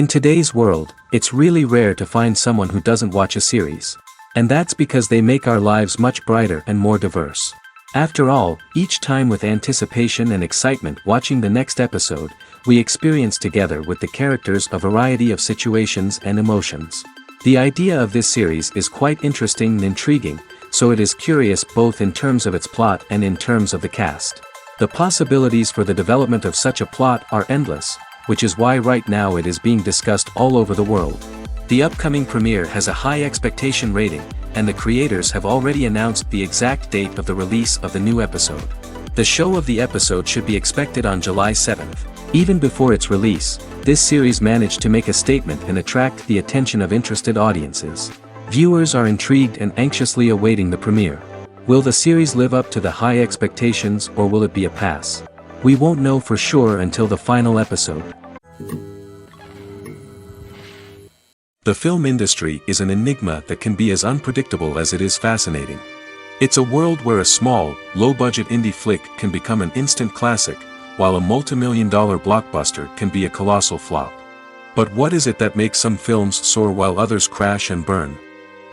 In today's world, it's really rare to find someone who doesn't watch a series. And that's because they make our lives much brighter and more diverse. After all, each time with anticipation and excitement watching the next episode, we experience together with the characters a variety of situations and emotions. The idea of this series is quite interesting and intriguing, so it is curious both in terms of its plot and in terms of the cast. The possibilities for the development of such a plot are endless, which is why right now it is being discussed all over the world. The upcoming premiere has a high expectation rating, and the creators have already announced the exact date of the release of the new episode. The show of the episode should be expected on July 7th. Even before its release, this series managed to make a statement and attract the attention of interested audiences. Viewers are intrigued and anxiously awaiting the premiere. Will the series live up to the high expectations or will it be a pass? We won't know for sure until the final episode. The film industry is an enigma that can be as unpredictable as it is fascinating. It's a world where a small, low-budget indie flick can become an instant classic, while a multi-million-dollar blockbuster can be a colossal flop. But what is it that makes some films soar while others crash and burn?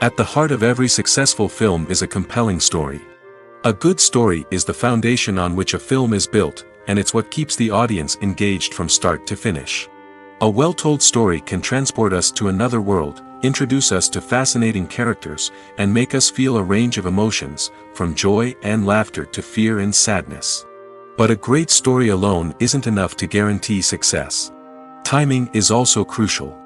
At the heart of every successful film is a compelling story. A good story is the foundation on which a film is built, and it's what keeps the audience engaged from start to finish. A well-told story can transport us to another world, introduce us to fascinating characters, and make us feel a range of emotions, from joy and laughter to fear and sadness. But a great story alone isn't enough to guarantee success. Timing is also crucial.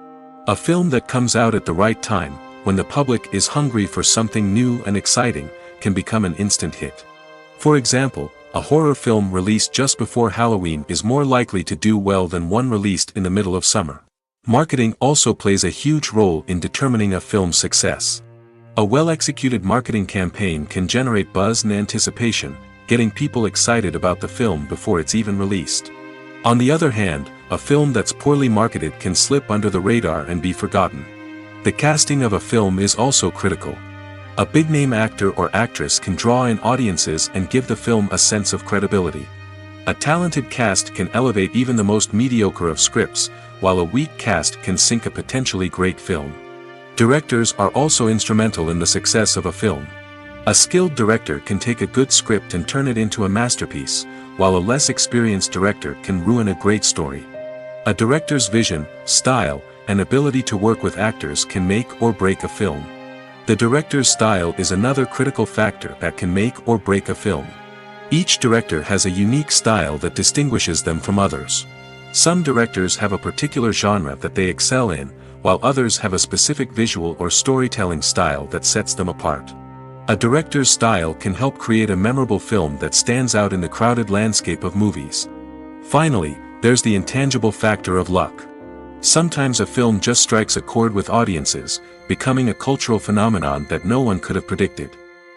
A film that comes out at the right time, when the public is hungry for something new and exciting, can become an instant hit. For example, a horror film released just before Halloween is more likely to do well than one released in the middle of summer. Marketing also plays a huge role in determining a film's success. A well-executed marketing campaign can generate buzz and anticipation, getting people excited about the film before it's even released. On the other hand, a film that's poorly marketed can slip under the radar and be forgotten. The casting of a film is also critical. A big-name actor or actress can draw in audiences and give the film a sense of credibility. A talented cast can elevate even the most mediocre of scripts, while a weak cast can sink a potentially great film. Directors are also instrumental in the success of a film. A skilled director can take a good script and turn it into a masterpiece, while a less experienced director can ruin a great story. A director's vision, style, and ability to work with actors can make or break a film. The director's style is another critical factor that can make or break a film. Each director has a unique style that distinguishes them from others. Some directors have a particular genre that they excel in, while others have a specific visual or storytelling style that sets them apart. A director's style can help create a memorable film that stands out in the crowded landscape of movies. Finally, there's the intangible factor of luck. Sometimes a film just strikes a chord with audiences, becoming a cultural phenomenon that no one could have predicted.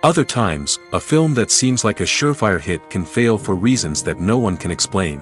Other times, a film that seems like a surefire hit can fail for reasons that no one can explain.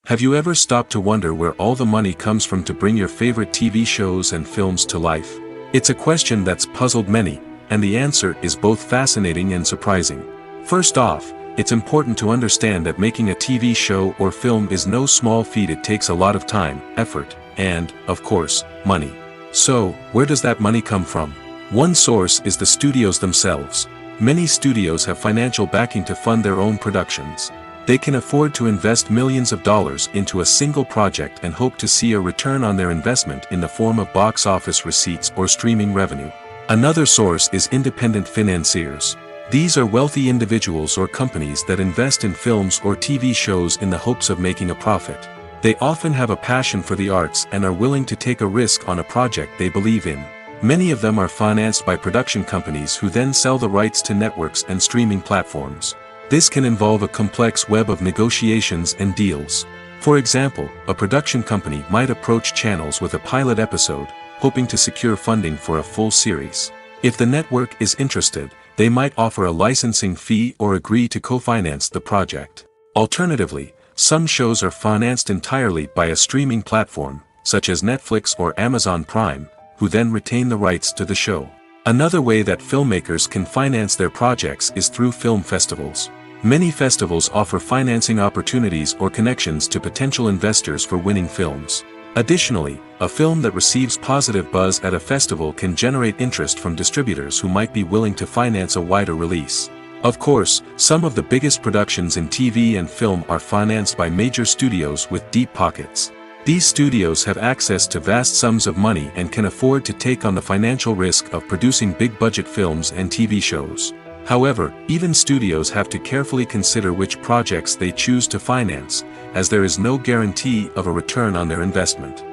Have you ever stopped to wonder where all the money comes from to bring your favorite TV shows and films to life? It's a question that's puzzled many, and the answer is both fascinating and surprising. First off, it's important to understand that making a TV show or film is no small feat. It takes a lot of time, effort, and, of course, money. So, where does that money come from? One source is the studios themselves. Many studios have financial backing to fund their own productions. They can afford to invest millions of dollars into a single project and hope to see a return on their investment in the form of box office receipts or streaming revenue. Another source is independent financiers. These are wealthy individuals or companies that invest in films or TV shows in the hopes of making a profit. They often have a passion for the arts and are willing to take a risk on a project they believe in. Many of them are financed by production companies who then sell the rights to networks and streaming platforms. This can involve a complex web of negotiations and deals. For example, a production company might approach channels with a pilot episode, hoping to secure funding for a full series. If the network is interested, they might offer a licensing fee or agree to co-finance the project. Alternatively, some shows are financed entirely by a streaming platform, such as Netflix or Amazon Prime, who then retain the rights to the show. Another way that filmmakers can finance their projects is through film festivals. Many festivals offer financing opportunities or connections to potential investors for winning films. Additionally, a film that receives positive buzz at a festival can generate interest from distributors who might be willing to finance a wider release. Of course, some of the biggest productions in TV and film are financed by major studios with deep pockets. These studios have access to vast sums of money and can afford to take on the financial risk of producing big-budget films and TV shows. However, even studios have to carefully consider which projects they choose to finance, as there is no guarantee of a return on their investment.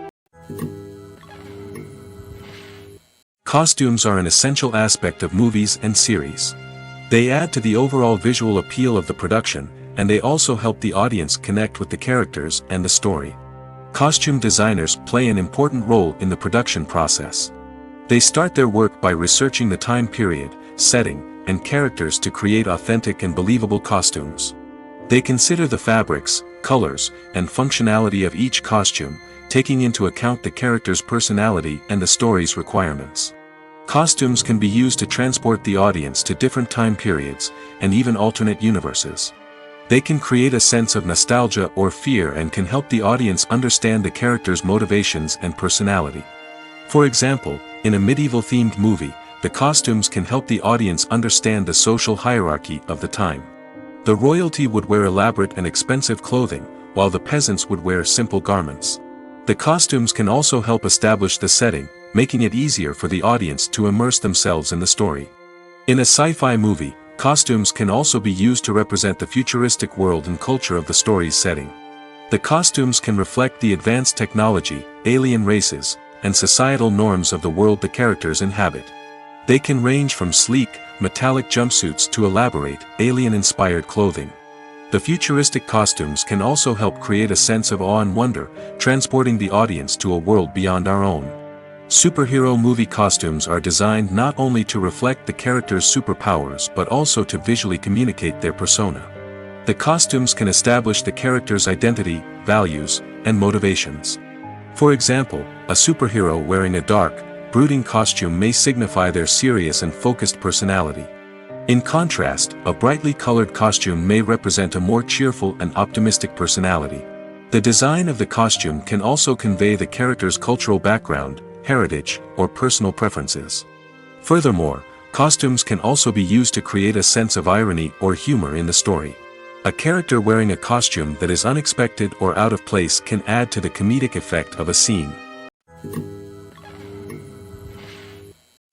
Costumes are an essential aspect of movies and series. They add to the overall visual appeal of the production, and they also help the audience connect with the characters and the story. Costume designers play an important role in the production process. They start their work by researching the time period, setting, and characters to create authentic and believable costumes. They consider the fabrics, colors, and functionality of each costume, taking into account the character's personality and the story's requirements. Costumes can be used to transport the audience to different time periods, and even alternate universes. They can create a sense of nostalgia or fear and can help the audience understand the character's motivations and personality. For example, in a medieval-themed movie, the costumes can help the audience understand the social hierarchy of the time. The royalty would wear elaborate and expensive clothing, while the peasants would wear simple garments. The costumes can also help establish the setting, making it easier for the audience to immerse themselves in the story. In a sci-fi movie, costumes can also be used to represent the futuristic world and culture of the story's setting. The costumes can reflect the advanced technology, alien races, and societal norms of the world the characters inhabit. They can range from sleek, metallic jumpsuits to elaborate, alien-inspired clothing. The futuristic costumes can also help create a sense of awe and wonder, transporting the audience to a world beyond our own. Superhero movie costumes are designed not only to reflect the character's superpowers but also to visually communicate their persona. The costumes can establish the character's identity, values, and motivations. For example, a superhero wearing a dark, brooding costume may signify their serious and focused personality. In contrast, a brightly colored costume may represent a more cheerful and optimistic personality. The design of the costume can also convey the character's cultural background, heritage, or personal preferences. Furthermore, costumes can also be used to create a sense of irony or humor in the story. A character wearing a costume that is unexpected or out of place can add to the comedic effect of a scene.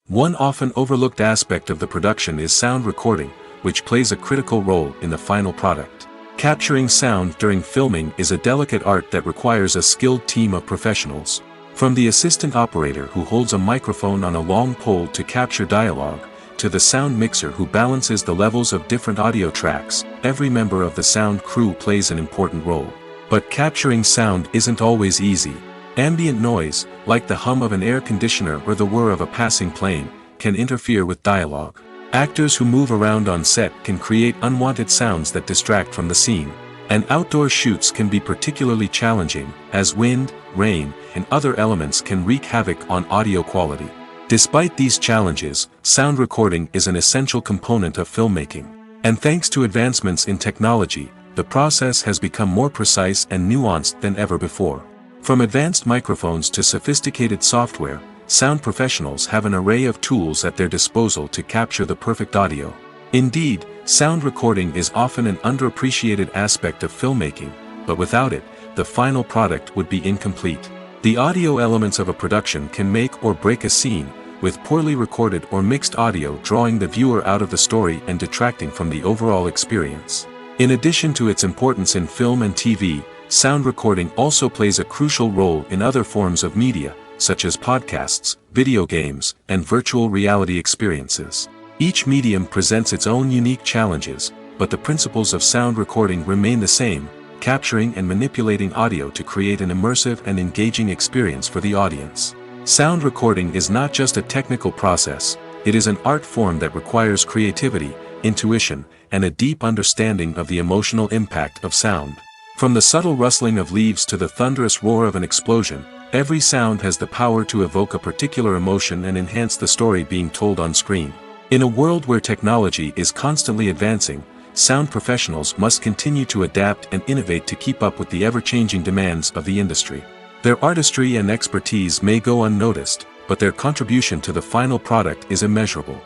One often overlooked aspect of the production is sound recording, which plays a critical role in the final product. Capturing sound during filming is a delicate art that requires a skilled team of professionals. From the assistant operator who holds a microphone on a long pole to capture dialogue, to the sound mixer who balances the levels of different audio tracks, every member of the sound crew plays an important role. But capturing sound isn't always easy. Ambient noise, like the hum of an air conditioner or the whir of a passing plane, can interfere with dialogue. Actors who move around on set can create unwanted sounds that distract from the scene. And outdoor shoots can be particularly challenging, as wind, rain, and other elements can wreak havoc on audio quality. Despite these challenges, sound recording is an essential component of filmmaking. And thanks to advancements in technology, the process has become more precise and nuanced than ever before. From advanced microphones to sophisticated software, sound professionals have an array of tools at their disposal to capture the perfect audio. Indeed, sound recording is often an underappreciated aspect of filmmaking, but without it, the final product would be incomplete. The audio elements of a production can make or break a scene, with poorly recorded or mixed audio drawing the viewer out of the story and detracting from the overall experience. In addition to its importance in film and TV, sound recording also plays a crucial role in other forms of media, such as podcasts, video games, and virtual reality experiences. Each medium presents its own unique challenges, but the principles of sound recording remain the same, capturing and manipulating audio to create an immersive and engaging experience for the audience. Sound recording is not just a technical process, it is an art form that requires creativity, intuition, and a deep understanding of the emotional impact of sound. From the subtle rustling of leaves to the thunderous roar of an explosion, every sound has the power to evoke a particular emotion and enhance the story being told on screen. In a world where technology is constantly advancing, sound professionals must continue to adapt and innovate to keep up with the ever-changing demands of the industry. Their artistry and expertise may go unnoticed, but their contribution to the final product is immeasurable.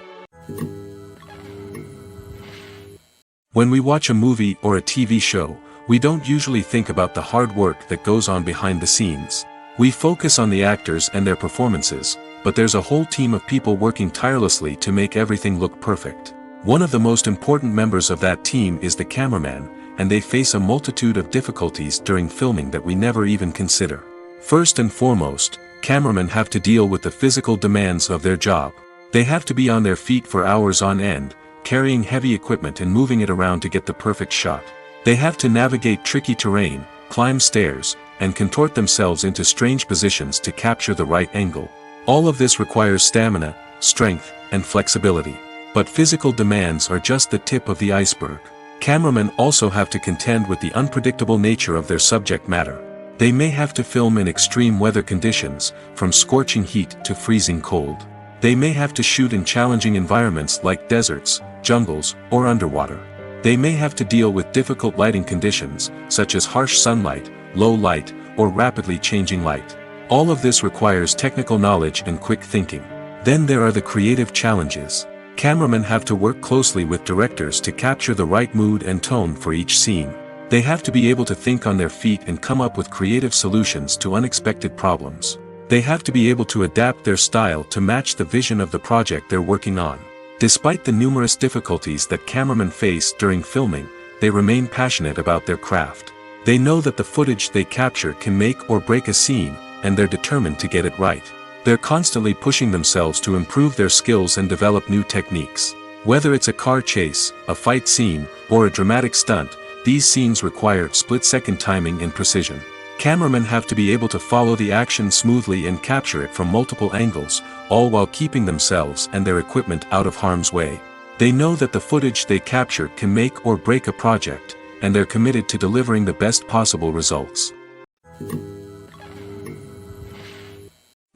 When we watch a movie or a TV show, we don't usually think about the hard work that goes on behind the scenes. We focus on the actors and their performances, but there's a whole team of people working tirelessly to make everything look perfect. One of the most important members of that team is the cameraman, and they face a multitude of difficulties during filming that we never even consider. First and foremost, cameramen have to deal with the physical demands of their job. They have to be on their feet for hours on end, carrying heavy equipment and moving it around to get the perfect shot. They have to navigate tricky terrain, climb stairs, and contort themselves into strange positions to capture the right angle. All of this requires stamina, strength, and flexibility. But physical demands are just the tip of the iceberg. Cameramen also have to contend with the unpredictable nature of their subject matter. They may have to film in extreme weather conditions, from scorching heat to freezing cold. They may have to shoot in challenging environments like deserts, jungles, or underwater. They may have to deal with difficult lighting conditions, such as harsh sunlight, low light, or rapidly changing light. All of this requires technical knowledge and quick thinking. Then there are the creative challenges. Cameramen have to work closely with directors to capture the right mood and tone for each scene. They have to be able to think on their feet and come up with creative solutions to unexpected problems. They have to be able to adapt their style to match the vision of the project they're working on. Despite the numerous difficulties that cameramen face during filming, they remain passionate about their craft. They know that the footage they capture can make or break a scene, and they're determined to get it right. They're constantly pushing themselves to improve their skills and develop new techniques. Whether it's a car chase, a fight scene, or a dramatic stunt, these scenes require split-second timing and precision. Cameramen have to be able to follow the action smoothly and capture it from multiple angles, all while keeping themselves and their equipment out of harm's way. They know that the footage they capture can make or break a project, and they're committed to delivering the best possible results.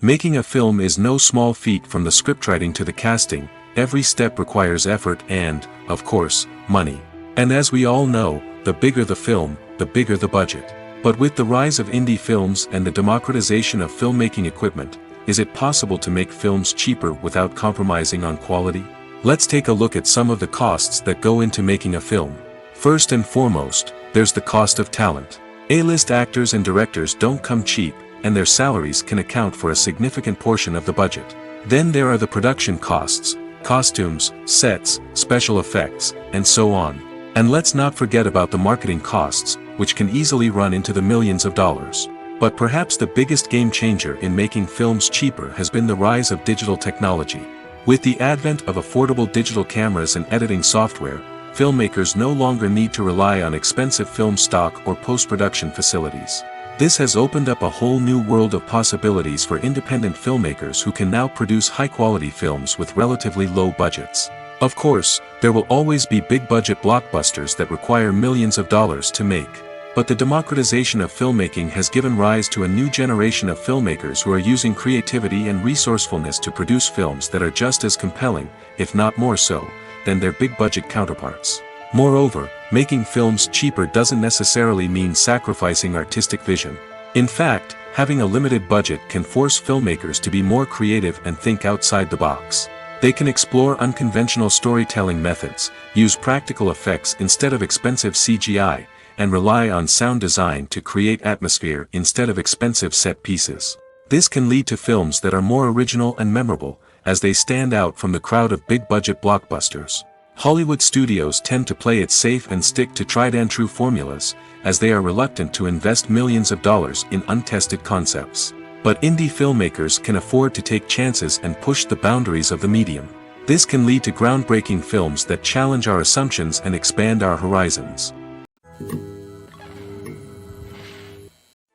Making a film is no small feat. From the scriptwriting to the casting, every step requires effort and, of course, money. And as we all know, the bigger the film, the bigger the budget. But with the rise of indie films and the democratization of filmmaking equipment, is it possible to make films cheaper without compromising on quality? Let's take a look at some of the costs that go into making a film. First and foremost, there's the cost of talent. A-list actors and directors don't come cheap, and their salaries can account for a significant portion of the budget. Then there are the production costs, costumes, sets, special effects, and so on. And let's not forget about the marketing costs, which can easily run into the millions of dollars. But perhaps the biggest game changer in making films cheaper has been the rise of digital technology. With the advent of affordable digital cameras and editing software, filmmakers no longer need to rely on expensive film stock or post-production facilities. This has opened up a whole new world of possibilities for independent filmmakers who can now produce high-quality films with relatively low budgets. Of course, there will always be big-budget blockbusters that require millions of dollars to make. But the democratization of filmmaking has given rise to a new generation of filmmakers who are using creativity and resourcefulness to produce films that are just as compelling, if not more so, than their big-budget counterparts. Moreover, making films cheaper doesn't necessarily mean sacrificing artistic vision. In fact, having a limited budget can force filmmakers to be more creative and think outside the box. They can explore unconventional storytelling methods, use practical effects instead of expensive CGI, and rely on sound design to create atmosphere instead of expensive set pieces. This can lead to films that are more original and memorable, as they stand out from the crowd of big-budget blockbusters. Hollywood studios tend to play it safe and stick to tried-and-true formulas, as they are reluctant to invest millions of dollars in untested concepts. But indie filmmakers can afford to take chances and push the boundaries of the medium. This can lead to groundbreaking films that challenge our assumptions and expand our horizons.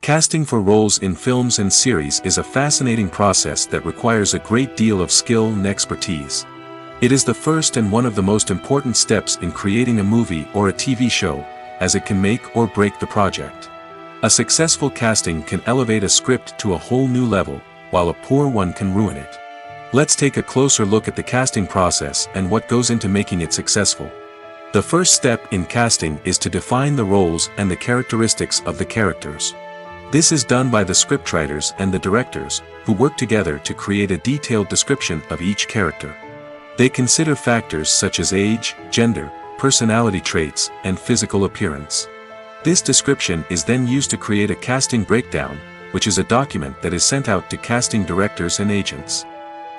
Casting for roles in films and series is a fascinating process that requires a great deal of skill and expertise. It is the first and one of the most important steps in creating a movie or a TV show, as it can make or break the project. A successful casting can elevate a script to a whole new level, while a poor one can ruin it. Let's take a closer look at the casting process and what goes into making it successful. The first step in casting is to define the roles and the characteristics of the characters. This is done by the scriptwriters and the directors, who work together to create a detailed description of each character. They consider factors such as age, gender, personality traits, and physical appearance. This description is then used to create a casting breakdown, which is a document that is sent out to casting directors and agents.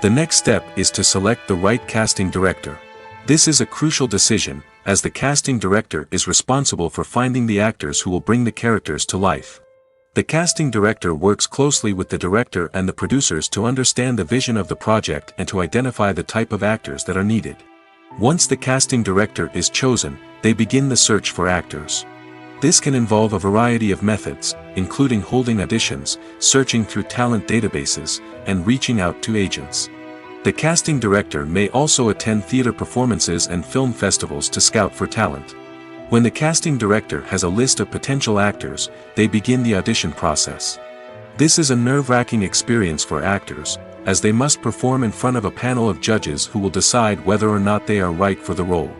The next step is to select the right casting director. This is a crucial decision, as the casting director is responsible for finding the actors who will bring the characters to life. The casting director works closely with the director and the producers to understand the vision of the project and to identify the type of actors that are needed. Once the casting director is chosen, they begin the search for actors. This can involve a variety of methods, including holding auditions, searching through talent databases, and reaching out to agents. The casting director may also attend theater performances and film festivals to scout for talent. When the casting director has a list of potential actors, they begin the audition process. This is a nerve-wracking experience for actors, as they must perform in front of a panel of judges who will decide whether or not they are right for the role.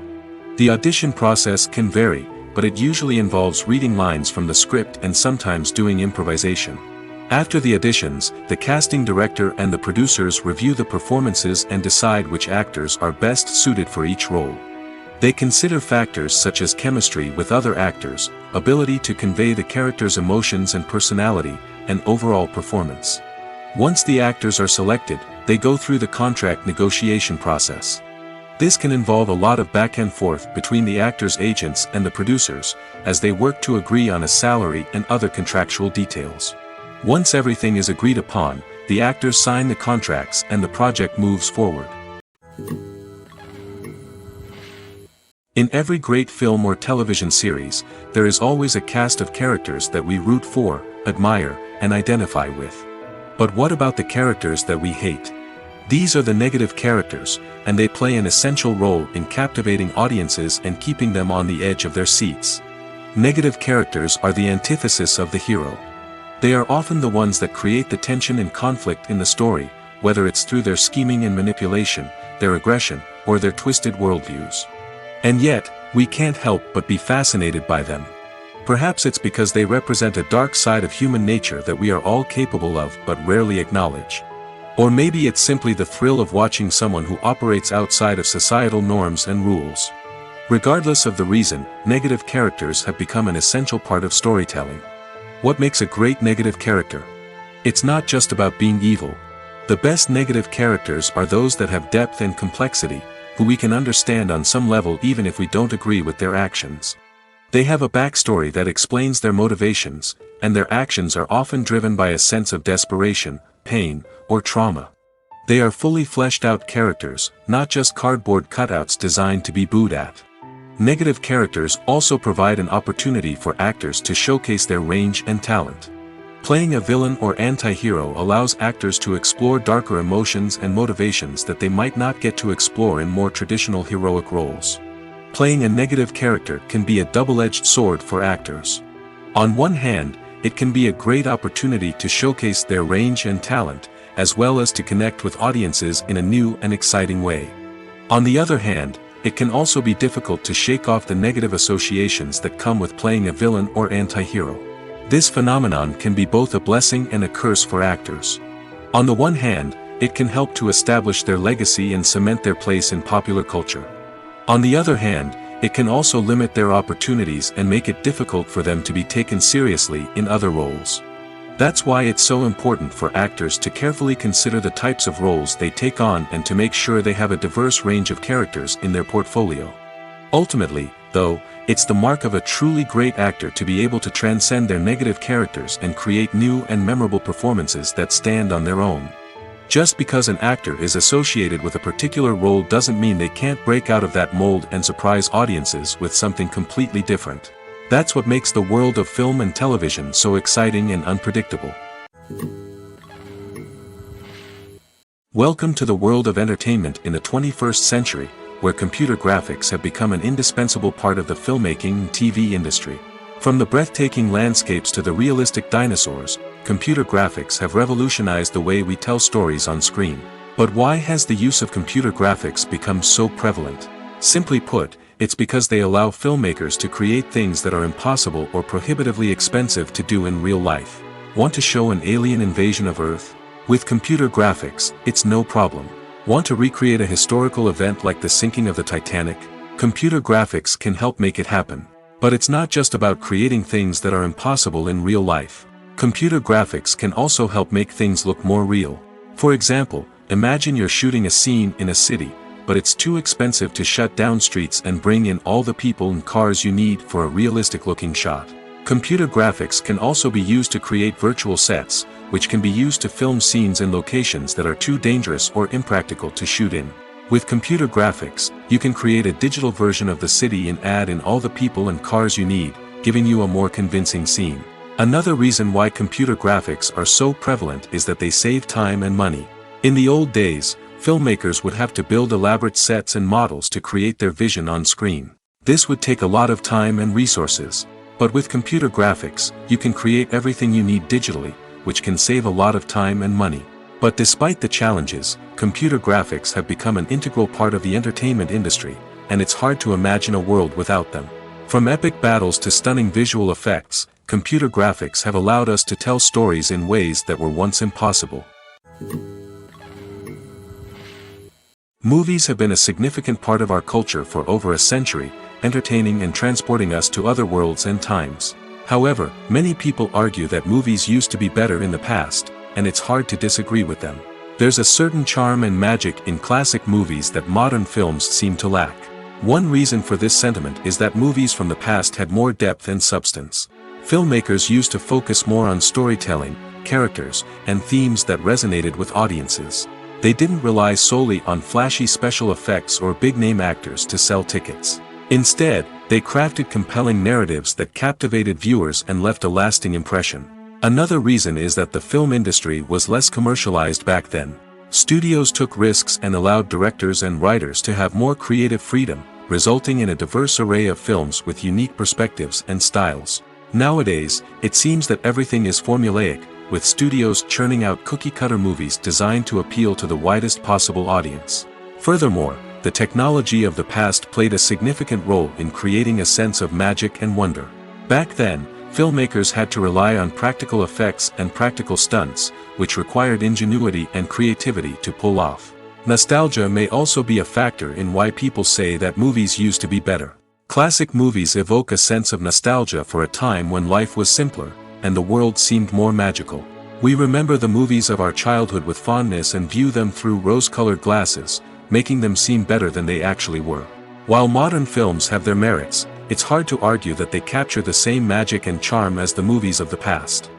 The audition process can vary, but it usually involves reading lines from the script and sometimes doing improvisation. After the auditions, the casting director and the producers review the performances and decide which actors are best suited for each role. They consider factors such as chemistry with other actors, ability to convey the character's emotions and personality, and overall performance. Once the actors are selected, they go through the contract negotiation process. This can involve a lot of back and forth between the actors' agents and the producers, as they work to agree on a salary and other contractual details. Once everything is agreed upon, the actors sign the contracts and the project moves forward. In every great film or television series, there is always a cast of characters that we root for, admire, and identify with. But what about the characters that we hate? These are the negative characters, and they play an essential role in captivating audiences and keeping them on the edge of their seats. Negative characters are the antithesis of the hero. They are often the ones that create the tension and conflict in the story, whether it's through their scheming and manipulation, their aggression, or their twisted worldviews. And yet, we can't help but be fascinated by them. Perhaps it's because they represent a dark side of human nature that we are all capable of but rarely acknowledge. Or maybe it's simply the thrill of watching someone who operates outside of societal norms and rules. Regardless of the reason, negative characters have become an essential part of storytelling. What makes a great negative character? It's not just about being evil. The best negative characters are those that have depth and complexity, who we can understand on some level even if we don't agree with their actions. They have a backstory that explains their motivations, and their actions are often driven by a sense of desperation, pain, or trauma. They are fully fleshed out characters, not just cardboard cutouts designed to be booed at. Negative characters also provide an opportunity for actors to showcase their range and talent. Playing a villain or anti-hero allows actors to explore darker emotions and motivations that they might not get to explore in more traditional heroic roles. Playing a negative character can be a double-edged sword for actors. On one hand, it can be a great opportunity to showcase their range and talent, as well as to connect with audiences in a new and exciting way. On the other hand, it can also be difficult to shake off the negative associations that come with playing a villain or anti-hero. This phenomenon can be both a blessing and a curse for actors. On the one hand, it can help to establish their legacy and cement their place in popular culture. On the other hand, it can also limit their opportunities and make it difficult for them to be taken seriously in other roles. That's why it's so important for actors to carefully consider the types of roles they take on and to make sure they have a diverse range of characters in their portfolio. Ultimately, though, it's the mark of a truly great actor to be able to transcend their negative characters and create new and memorable performances that stand on their own. Just because an actor is associated with a particular role doesn't mean they can't break out of that mold and surprise audiences with something completely different. That's what makes the world of film and television so exciting and unpredictable. Welcome to the world of entertainment in the 21st century, where computer graphics have become an indispensable part of the filmmaking and TV industry. From the breathtaking landscapes to the realistic dinosaurs, computer graphics have revolutionized the way we tell stories on screen. But why has the use of computer graphics become so prevalent? Simply put, It's because they allow filmmakers to create things that are impossible or prohibitively expensive to do in real life. Want to show an alien invasion of Earth? With computer graphics, it's no problem. Want to recreate a historical event like the sinking of the Titanic? Computer graphics can help make it happen. But it's not just about creating things that are impossible in real life. Computer graphics can also help make things look more real. For example, imagine you're shooting a scene in a city, but it's too expensive to shut down streets and bring in all the people and cars you need for a realistic-looking shot. Computer graphics can also be used to create virtual sets, which can be used to film scenes in locations that are too dangerous or impractical to shoot in. With computer graphics, you can create a digital version of the city and add in all the people and cars you need, giving you a more convincing scene. Another reason why computer graphics are so prevalent is that they save time and money. In the old days, filmmakers would have to build elaborate sets and models to create their vision on screen. This would take a lot of time and resources. But with computer graphics, you can create everything you need digitally, which can save a lot of time and money. But despite the challenges, computer graphics have become an integral part of the entertainment industry, and it's hard to imagine a world without them. From epic battles to stunning visual effects, computer graphics have allowed us to tell stories in ways that were once impossible. Movies have been a significant part of our culture for over a century, entertaining and transporting us to other worlds and times. However, many people argue that movies used to be better in the past, and it's hard to disagree with them. There's a certain charm and magic in classic movies that modern films seem to lack. One reason for this sentiment is that movies from the past had more depth and substance. Filmmakers used to focus more on storytelling, characters, and themes that resonated with audiences. They didn't rely solely on flashy special effects or big-name actors to sell tickets. Instead, they crafted compelling narratives that captivated viewers and left a lasting impression. Another reason is that the film industry was less commercialized back then. Studios took risks and allowed directors and writers to have more creative freedom, resulting in a diverse array of films with unique perspectives and styles. Nowadays, it seems that everything is formulaic, with studios churning out cookie-cutter movies designed to appeal to the widest possible audience. Furthermore, the technology of the past played a significant role in creating a sense of magic and wonder. Back then, filmmakers had to rely on practical effects and practical stunts, which required ingenuity and creativity to pull off. Nostalgia may also be a factor in why people say that movies used to be better. Classic movies evoke a sense of nostalgia for a time when life was simpler, and the world seemed more magical. We remember the movies of our childhood with fondness and view them through rose-colored glasses, making them seem better than they actually were. While modern films have their merits, it's hard to argue that they capture the same magic and charm as the movies of the past.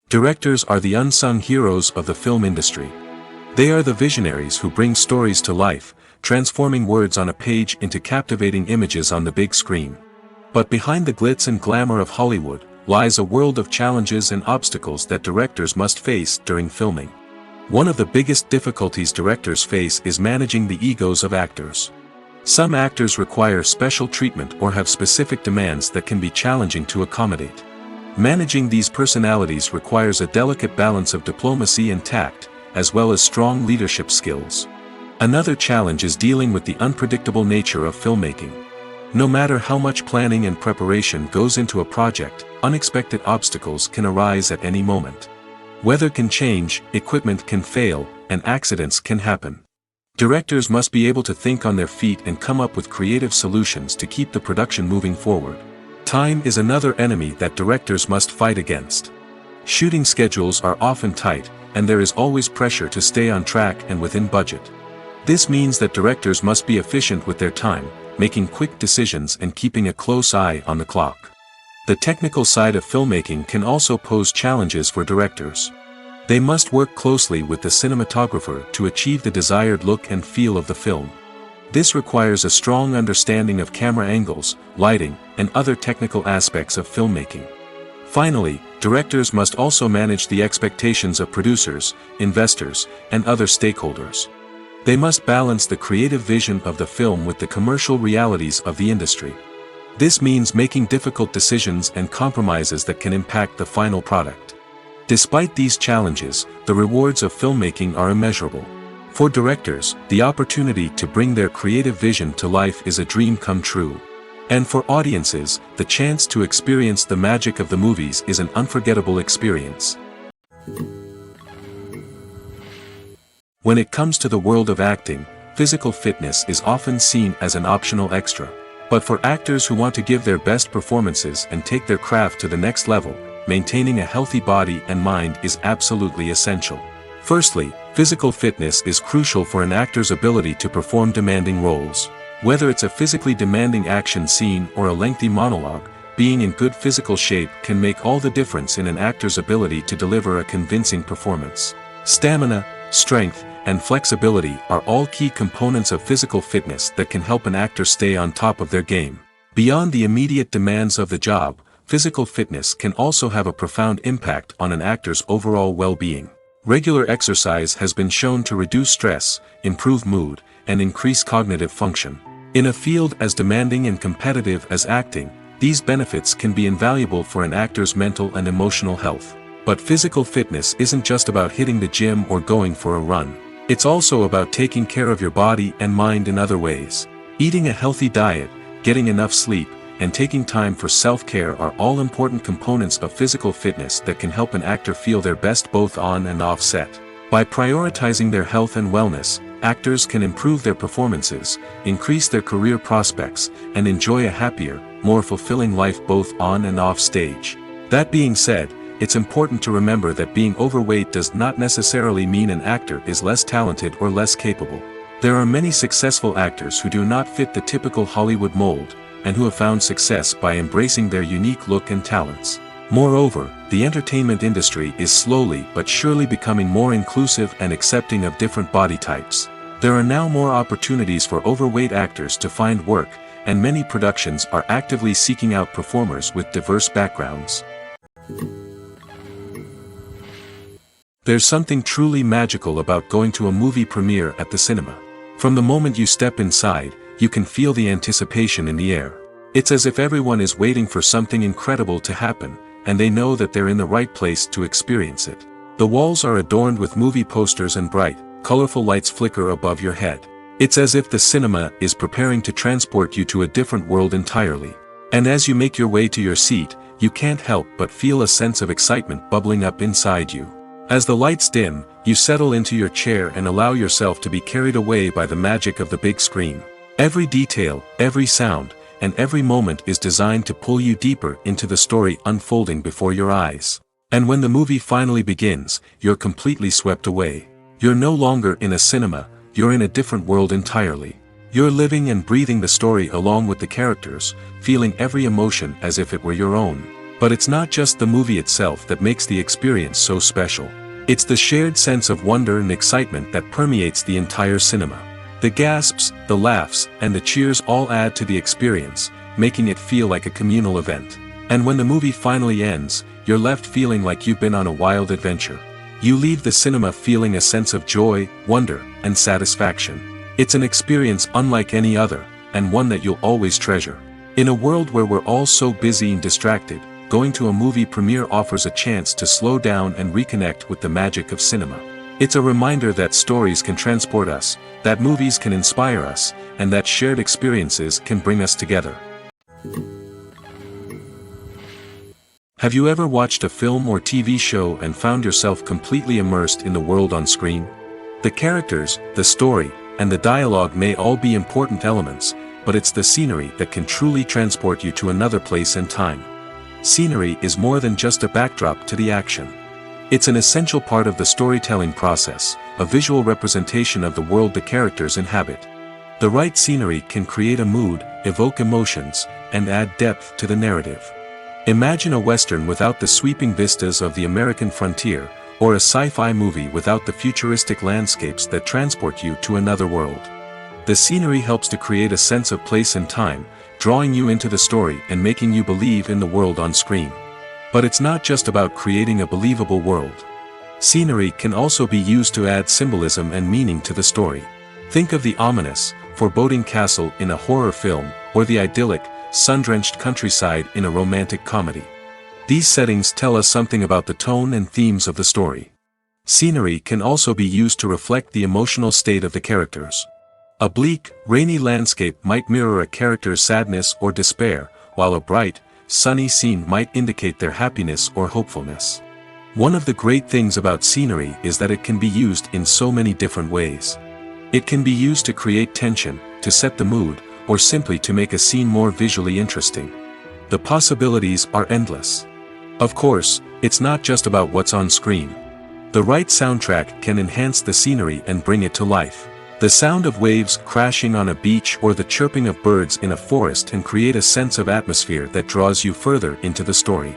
Directors are the unsung heroes of the film industry. They are the visionaries who bring stories to life, transforming words on a page into captivating images on the big screen. But behind the glitz and glamour of Hollywood, lies a world of challenges and obstacles that directors must face during filming. One of the biggest difficulties directors face is managing the egos of actors. Some actors require special treatment or have specific demands that can be challenging to accommodate. Managing these personalities requires a delicate balance of diplomacy and tact, as well as strong leadership skills. Another challenge is dealing with the unpredictable nature of filmmaking. No matter how much planning and preparation goes into a project, unexpected obstacles can arise at any moment. Weather can change, equipment can fail, and accidents can happen. Directors must be able to think on their feet and come up with creative solutions to keep the production moving forward. Time is another enemy that directors must fight against. Shooting schedules are often tight, and there is always pressure to stay on track and within budget. This means that directors must be efficient with their time, making quick decisions and keeping a close eye on the clock. The technical side of filmmaking can also pose challenges for directors. They must work closely with the cinematographer to achieve the desired look and feel of the film. This requires a strong understanding of camera angles, lighting, and other technical aspects of filmmaking. Finally, directors must also manage the expectations of producers, investors, and other stakeholders. They must balance the creative vision of the film with the commercial realities of the industry. This means making difficult decisions and compromises that can impact the final product. Despite these challenges, the rewards of filmmaking are immeasurable. For directors, the opportunity to bring their creative vision to life is a dream come true. And for audiences, the chance to experience the magic of the movies is an unforgettable experience. When it comes to the world of acting, physical fitness is often seen as an optional extra. But for actors who want to give their best performances and take their craft to the next level, maintaining a healthy body and mind is absolutely essential. Firstly, physical fitness is crucial for an actor's ability to perform demanding roles. Whether it's a physically demanding action scene or a lengthy monologue, being in good physical shape can make all the difference in an actor's ability to deliver a convincing performance. Stamina, strength, and flexibility are all key components of physical fitness that can help an actor stay on top of their game. Beyond the immediate demands of the job, physical fitness can also have a profound impact on an actor's overall well-being. Regular exercise has been shown to reduce stress, improve mood, and increase cognitive function. In a field as demanding and competitive as acting, these benefits can be invaluable for an actor's mental and emotional health. But physical fitness isn't just about hitting the gym or going for a run. It's also about taking care of your body and mind in other ways. Eating a healthy diet, getting enough sleep, and taking time for self-care are all important components of physical fitness that can help an actor feel their best both on and off set. By prioritizing their health and wellness, actors can improve their performances, increase their career prospects, and enjoy a happier, more fulfilling life both on and off stage. That being said, it's important to remember that being overweight does not necessarily mean an actor is less talented or less capable. There are many successful actors who do not fit the typical Hollywood mold, and who have found success by embracing their unique look and talents. Moreover, the entertainment industry is slowly but surely becoming more inclusive and accepting of different body types. There are now more opportunities for overweight actors to find work, and many productions are actively seeking out performers with diverse backgrounds. There's something truly magical about going to a movie premiere at the cinema. From the moment you step inside, you can feel the anticipation in the air. It's as if everyone is waiting for something incredible to happen, and they know that they're in the right place to experience it. The walls are adorned with movie posters and bright, colorful lights flicker above your head. It's as if the cinema is preparing to transport you to a different world entirely. And as you make your way to your seat, you can't help but feel a sense of excitement bubbling up inside you. As the lights dim, you settle into your chair and allow yourself to be carried away by the magic of the big screen. Every detail, every sound, and every moment is designed to pull you deeper into the story unfolding before your eyes. And when the movie finally begins, you're completely swept away. You're no longer in a cinema, you're in a different world entirely. You're living and breathing the story along with the characters, feeling every emotion as if it were your own. But it's not just the movie itself that makes the experience so special. It's the shared sense of wonder and excitement that permeates the entire cinema. The gasps, the laughs, and the cheers all add to the experience, making it feel like a communal event. And when the movie finally ends, you're left feeling like you've been on a wild adventure. You leave the cinema feeling a sense of joy, wonder, and satisfaction. It's an experience unlike any other, and one that you'll always treasure. In a world where we're all so busy and distracted, going to a movie premiere offers a chance to slow down and reconnect with the magic of cinema. It's a reminder that stories can transport us, that movies can inspire us, and that shared experiences can bring us together. Have you ever watched a film or TV show and found yourself completely immersed in the world on screen? The characters, the story, and the dialogue may all be important elements, but it's the scenery that can truly transport you to another place and time. Scenery is more than just a backdrop to the action. It's an essential part of the storytelling process, a visual representation of the world the characters inhabit. The right scenery can create a mood, evoke emotions, and add depth to the narrative. Imagine a Western without the sweeping vistas of the American frontier, or a sci-fi movie without the futuristic landscapes that transport you to another world. The scenery helps to create a sense of place and time, drawing you into the story and making you believe in the world on screen. But it's not just about creating a believable world. Scenery can also be used to add symbolism and meaning to the story. Think of the ominous, foreboding castle in a horror film, or the idyllic, sun-drenched countryside in a romantic comedy. These settings tell us something about the tone and themes of the story. Scenery can also be used to reflect the emotional state of the characters. A bleak, rainy landscape might mirror a character's sadness or despair, while a bright, sunny scene might indicate their happiness or hopefulness. One of the great things about scenery is that it can be used in so many different ways. It can be used to create tension, to set the mood, or simply to make a scene more visually interesting. The possibilities are endless. Of course, it's not just about what's on screen. The right soundtrack can enhance the scenery and bring it to life. The sound of waves crashing on a beach or the chirping of birds in a forest can create a sense of atmosphere that draws you further into the story.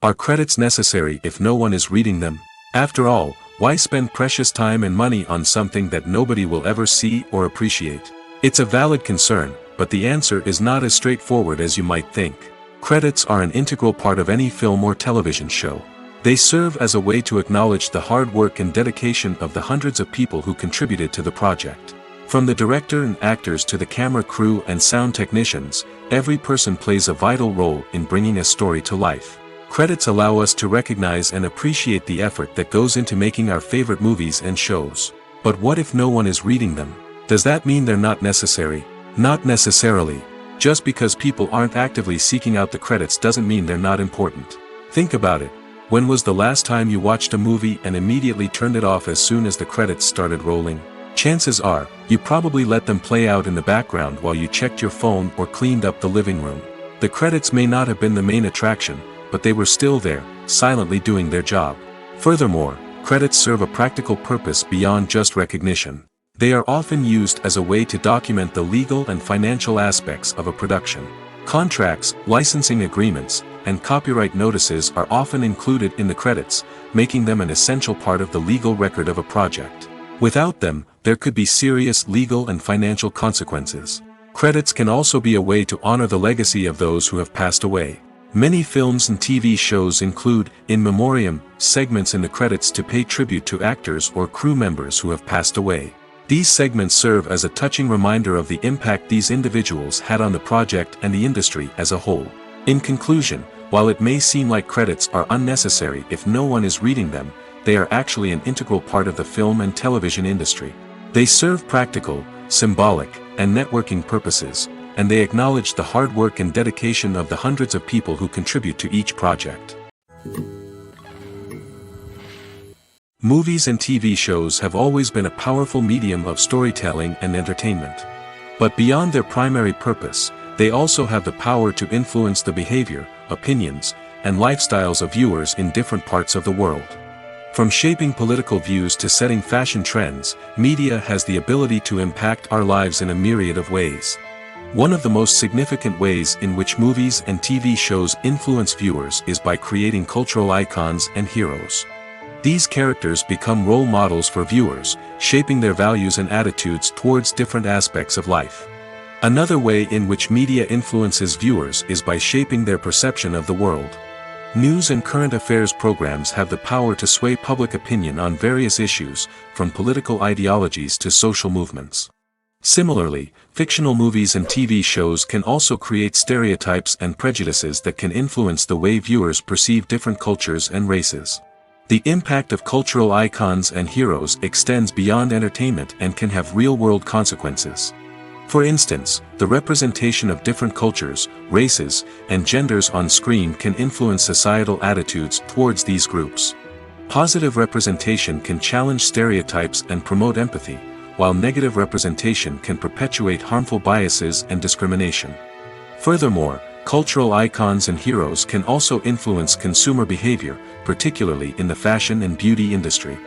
Are credits necessary if no one is reading them? After all, why spend precious time and money on something that nobody will ever see or appreciate? It's a valid concern, but the answer is not as straightforward as you might think. Credits are an integral part of any film or television show. They serve as a way to acknowledge the hard work and dedication of the hundreds of people who contributed to the project. From the director and actors to the camera crew and sound technicians, every person plays a vital role in bringing a story to life. Credits allow us to recognize and appreciate the effort that goes into making our favorite movies and shows. But what if no one is reading them? Does that mean they're not necessary? Not necessarily. Just because people aren't actively seeking out the credits doesn't mean they're not important. Think about it. When was the last time you watched a movie and immediately turned it off as soon as the credits started rolling? Chances are, you probably let them play out in the background while you checked your phone or cleaned up the living room. The credits may not have been the main attraction, but they were still there, silently doing their job. Furthermore, credits serve a practical purpose beyond just recognition. They are often used as a way to document the legal and financial aspects of a production. Contracts, licensing agreements, and copyright notices are often included in the credits, making them an essential part of the legal record of a project. Without them, there could be serious legal and financial consequences. Credits can also be a way to honor the legacy of those who have passed away. Many films and TV shows include, in memoriam, segments in the credits to pay tribute to actors or crew members who have passed away. These segments serve as a touching reminder of the impact these individuals had on the project and the industry as a whole. In conclusion, while it may seem like credits are unnecessary if no one is reading them, they are actually an integral part of the film and television industry. They serve practical, symbolic, and networking purposes, and they acknowledge the hard work and dedication of the hundreds of people who contribute to each project. Movies and TV shows have always been a powerful medium of storytelling and entertainment. But beyond their primary purpose, they also have the power to influence the behavior, opinions, and lifestyles of viewers in different parts of the world. From shaping political views to setting fashion trends, media has the ability to impact our lives in a myriad of ways. One of the most significant ways in which movies and TV shows influence viewers is by creating cultural icons and heroes. These characters become role models for viewers, shaping their values and attitudes towards different aspects of life. Another way in which media influences viewers is by shaping their perception of the world. News and current affairs programs have the power to sway public opinion on various issues, from political ideologies to social movements. Similarly, fictional movies and TV shows can also create stereotypes and prejudices that can influence the way viewers perceive different cultures and races. The impact of cultural icons and heroes extends beyond entertainment and can have real-world consequences. For instance, the representation of different cultures, races, and genders on screen can influence societal attitudes towards these groups. Positive representation can challenge stereotypes and promote empathy, while negative representation can perpetuate harmful biases and discrimination. Furthermore, cultural icons and heroes can also influence consumer behavior, particularly in the fashion and beauty industry.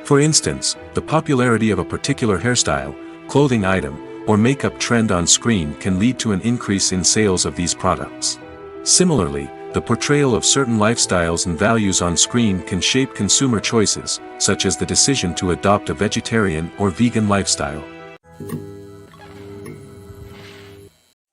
For instance, the popularity of a particular hairstyle, clothing item, or makeup trend on screen can lead to an increase in sales of these products. Similarly, the portrayal of certain lifestyles and values on screen can shape consumer choices, such as the decision to adopt a vegetarian or vegan lifestyle.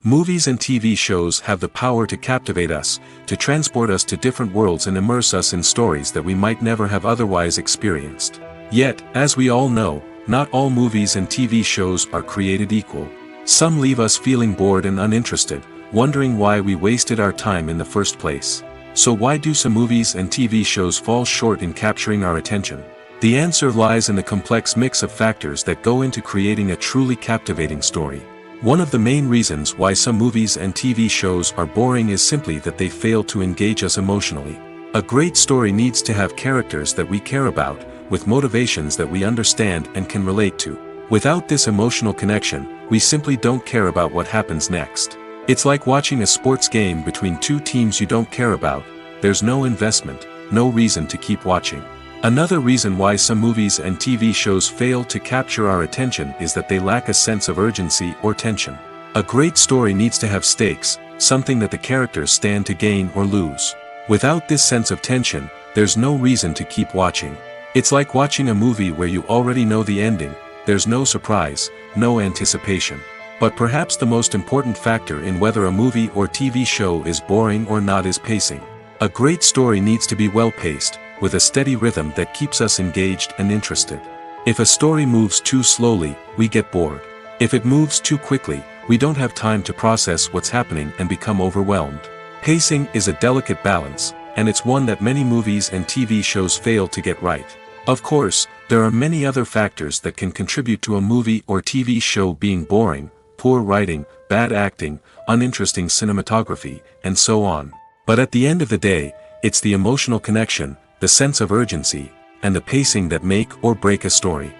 Movies and TV shows have the power to captivate us, to transport us to different worlds and immerse us in stories that we might never have otherwise experienced. Yet, as we all know, not all movies and TV shows are created equal. Some leave us feeling bored and uninterested, wondering why we wasted our time in the first place. So why do some movies and TV shows fall short in capturing our attention? The answer lies in the complex mix of factors that go into creating a truly captivating story. One of the main reasons why some movies and TV shows are boring is simply that they fail to engage us emotionally. A great story needs to have characters that we care about, with motivations that we understand and can relate to. Without this emotional connection, we simply don't care about what happens next. It's like watching a sports game between two teams you don't care about. There's no investment, no reason to keep watching. Another reason why some movies and TV shows fail to capture our attention is that they lack a sense of urgency or tension. A great story needs to have stakes, something that the characters stand to gain or lose. Without this sense of tension, there's no reason to keep watching. It's like watching a movie where you already know the ending. There's no surprise, no anticipation. But perhaps the most important factor in whether a movie or TV show is boring or not is pacing. A great story needs to be well-paced, with a steady rhythm that keeps us engaged and interested. If a story moves too slowly, we get bored. If it moves too quickly, we don't have time to process what's happening and become overwhelmed. Pacing is a delicate balance, and it's one that many movies and TV shows fail to get right. Of course, there are many other factors that can contribute to a movie or TV show being boring: poor writing, bad acting, uninteresting cinematography, and so on. But at the end of the day, it's the emotional connection, the sense of urgency, and the pacing that make or break a story.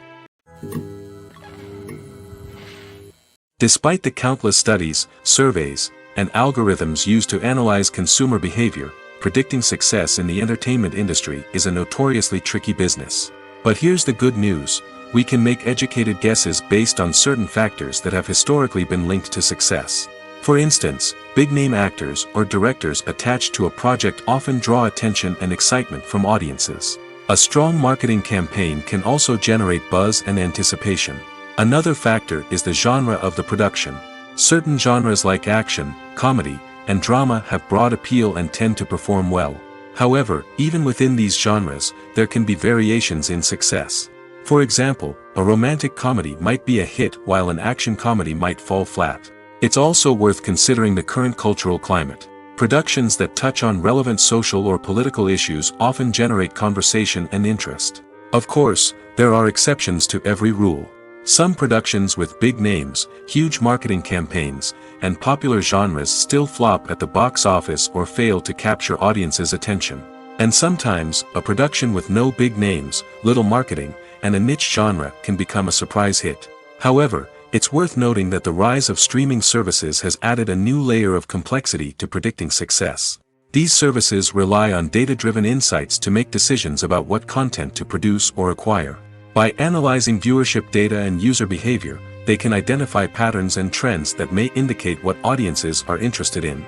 Despite the countless studies, surveys, and algorithms used to analyze consumer behavior, predicting success in the entertainment industry is a notoriously tricky business. But here's the good news: we can make educated guesses based on certain factors that have historically been linked to success. For instance, big-name actors or directors attached to a project often draw attention and excitement from audiences. A strong marketing campaign can also generate buzz and anticipation. Another factor is the genre of the production. Certain genres like action, comedy, and drama have broad appeal and tend to perform well. However, even within these genres, there can be variations in success. For example, a romantic comedy might be a hit while an action comedy might fall flat. It's also worth considering the current cultural climate. Productions that touch on relevant social or political issues often generate conversation and interest. Of course, there are exceptions to every rule. Some productions with big names, huge marketing campaigns, and popular genres still flop at the box office or fail to capture audiences' attention. And sometimes, a production with no big names, little marketing, and a niche genre can become a surprise hit. However, it's worth noting that the rise of streaming services has added a new layer of complexity to predicting success. These services rely on data-driven insights to make decisions about what content to produce or acquire. By analyzing viewership data and user behavior, they can identify patterns and trends that may indicate what audiences are interested in.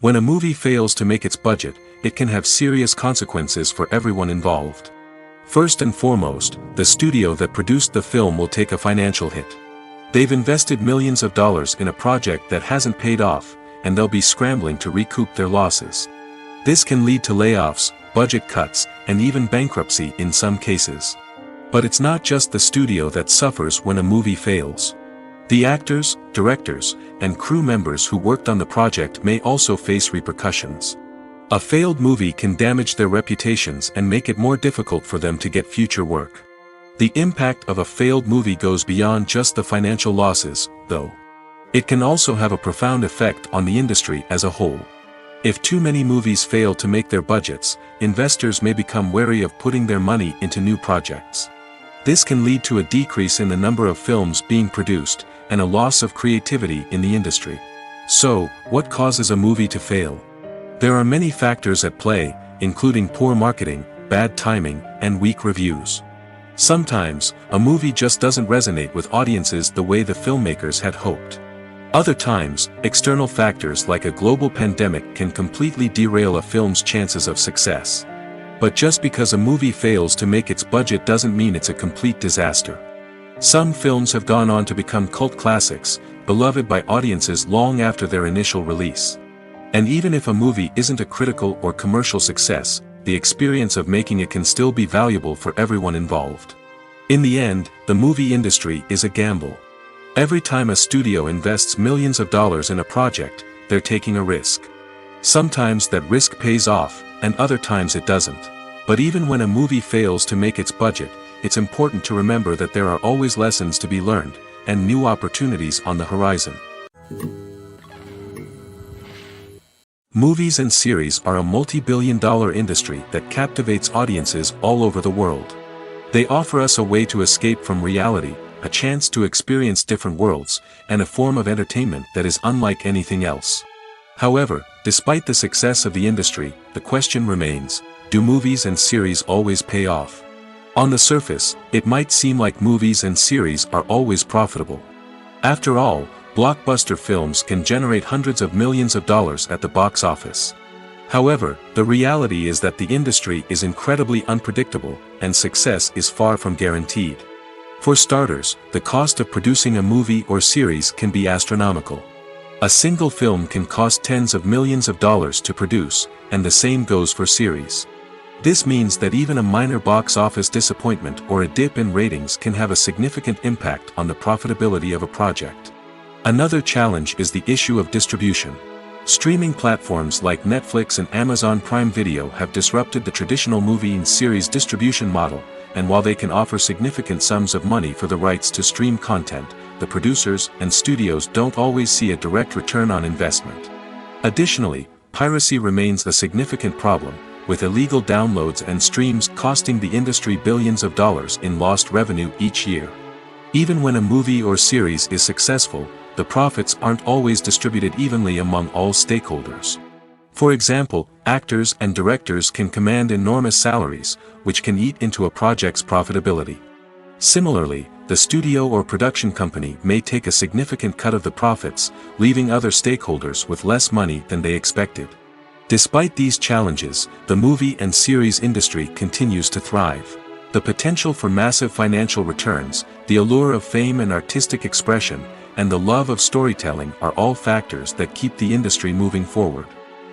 When a movie fails to make its budget, it can have serious consequences for everyone involved. First and foremost, the studio that produced the film will take a financial hit. They've invested millions of dollars in a project that hasn't paid off, and they'll be scrambling to recoup their losses. This can lead to layoffs, budget cuts, and even bankruptcy in some cases. But it's not just the studio that suffers when a movie fails. The actors, directors, and crew members who worked on the project may also face repercussions. A failed movie can damage their reputations and make it more difficult for them to get future work. The impact of a failed movie goes beyond just the financial losses, though. It can also have a profound effect on the industry as a whole. If too many movies fail to make their budgets, investors may become wary of putting their money into new projects. This can lead to a decrease in the number of films being produced, and a loss of creativity in the industry. So, what causes a movie to fail? There are many factors at play, including poor marketing, bad timing, and weak reviews. Sometimes, a movie just doesn't resonate with audiences the way the filmmakers had hoped. Other times, external factors like a global pandemic can completely derail a film's chances of success. But just because a movie fails to make its budget doesn't mean it's a complete disaster. Some films have gone on to become cult classics, beloved by audiences long after their initial release. And even if a movie isn't a critical or commercial success, the experience of making it can still be valuable for everyone involved. In the end, the movie industry is a gamble. Every time a studio invests millions of dollars in a project, they're taking a risk. Sometimes that risk pays off, and other times it doesn't. But even when a movie fails to make its budget, it's important to remember that there are always lessons to be learned, and new opportunities on the horizon. Movies and series are a multi-billion-dollar industry that captivates audiences all over the world. They offer us a way to escape from reality, a chance to experience different worlds, and a form of entertainment that is unlike anything else. However, despite the success of the industry, the question remains, do movies and series always pay off? On the surface, it might seem like movies and series are always profitable. After all, blockbuster films can generate hundreds of millions of dollars at the box office. However, the reality is that the industry is incredibly unpredictable, and success is far from guaranteed. For starters, the cost of producing a movie or series can be astronomical. A single film can cost tens of millions of dollars to produce, and the same goes for series. This means that even a minor box office disappointment or a dip in ratings can have a significant impact on the profitability of a project. Another challenge is the issue of distribution. Streaming platforms like Netflix and Amazon Prime Video have disrupted the traditional movie and series distribution model, and while they can offer significant sums of money for the rights to stream content, the producers and studios don't always see a direct return on investment. Additionally, piracy remains a significant problem, with illegal downloads and streams costing the industry billions of dollars in lost revenue each year. Even when a movie or series is successful, the profits aren't always distributed evenly among all stakeholders. For example, actors and directors can command enormous salaries, which can eat into a project's profitability. Similarly, the studio or production company may take a significant cut of the profits, leaving other stakeholders with less money than they expected. Despite these challenges, the movie and series industry continues to thrive. The potential for massive financial returns, the allure of fame and artistic expression, and the love of storytelling are all factors that keep the industry moving forward.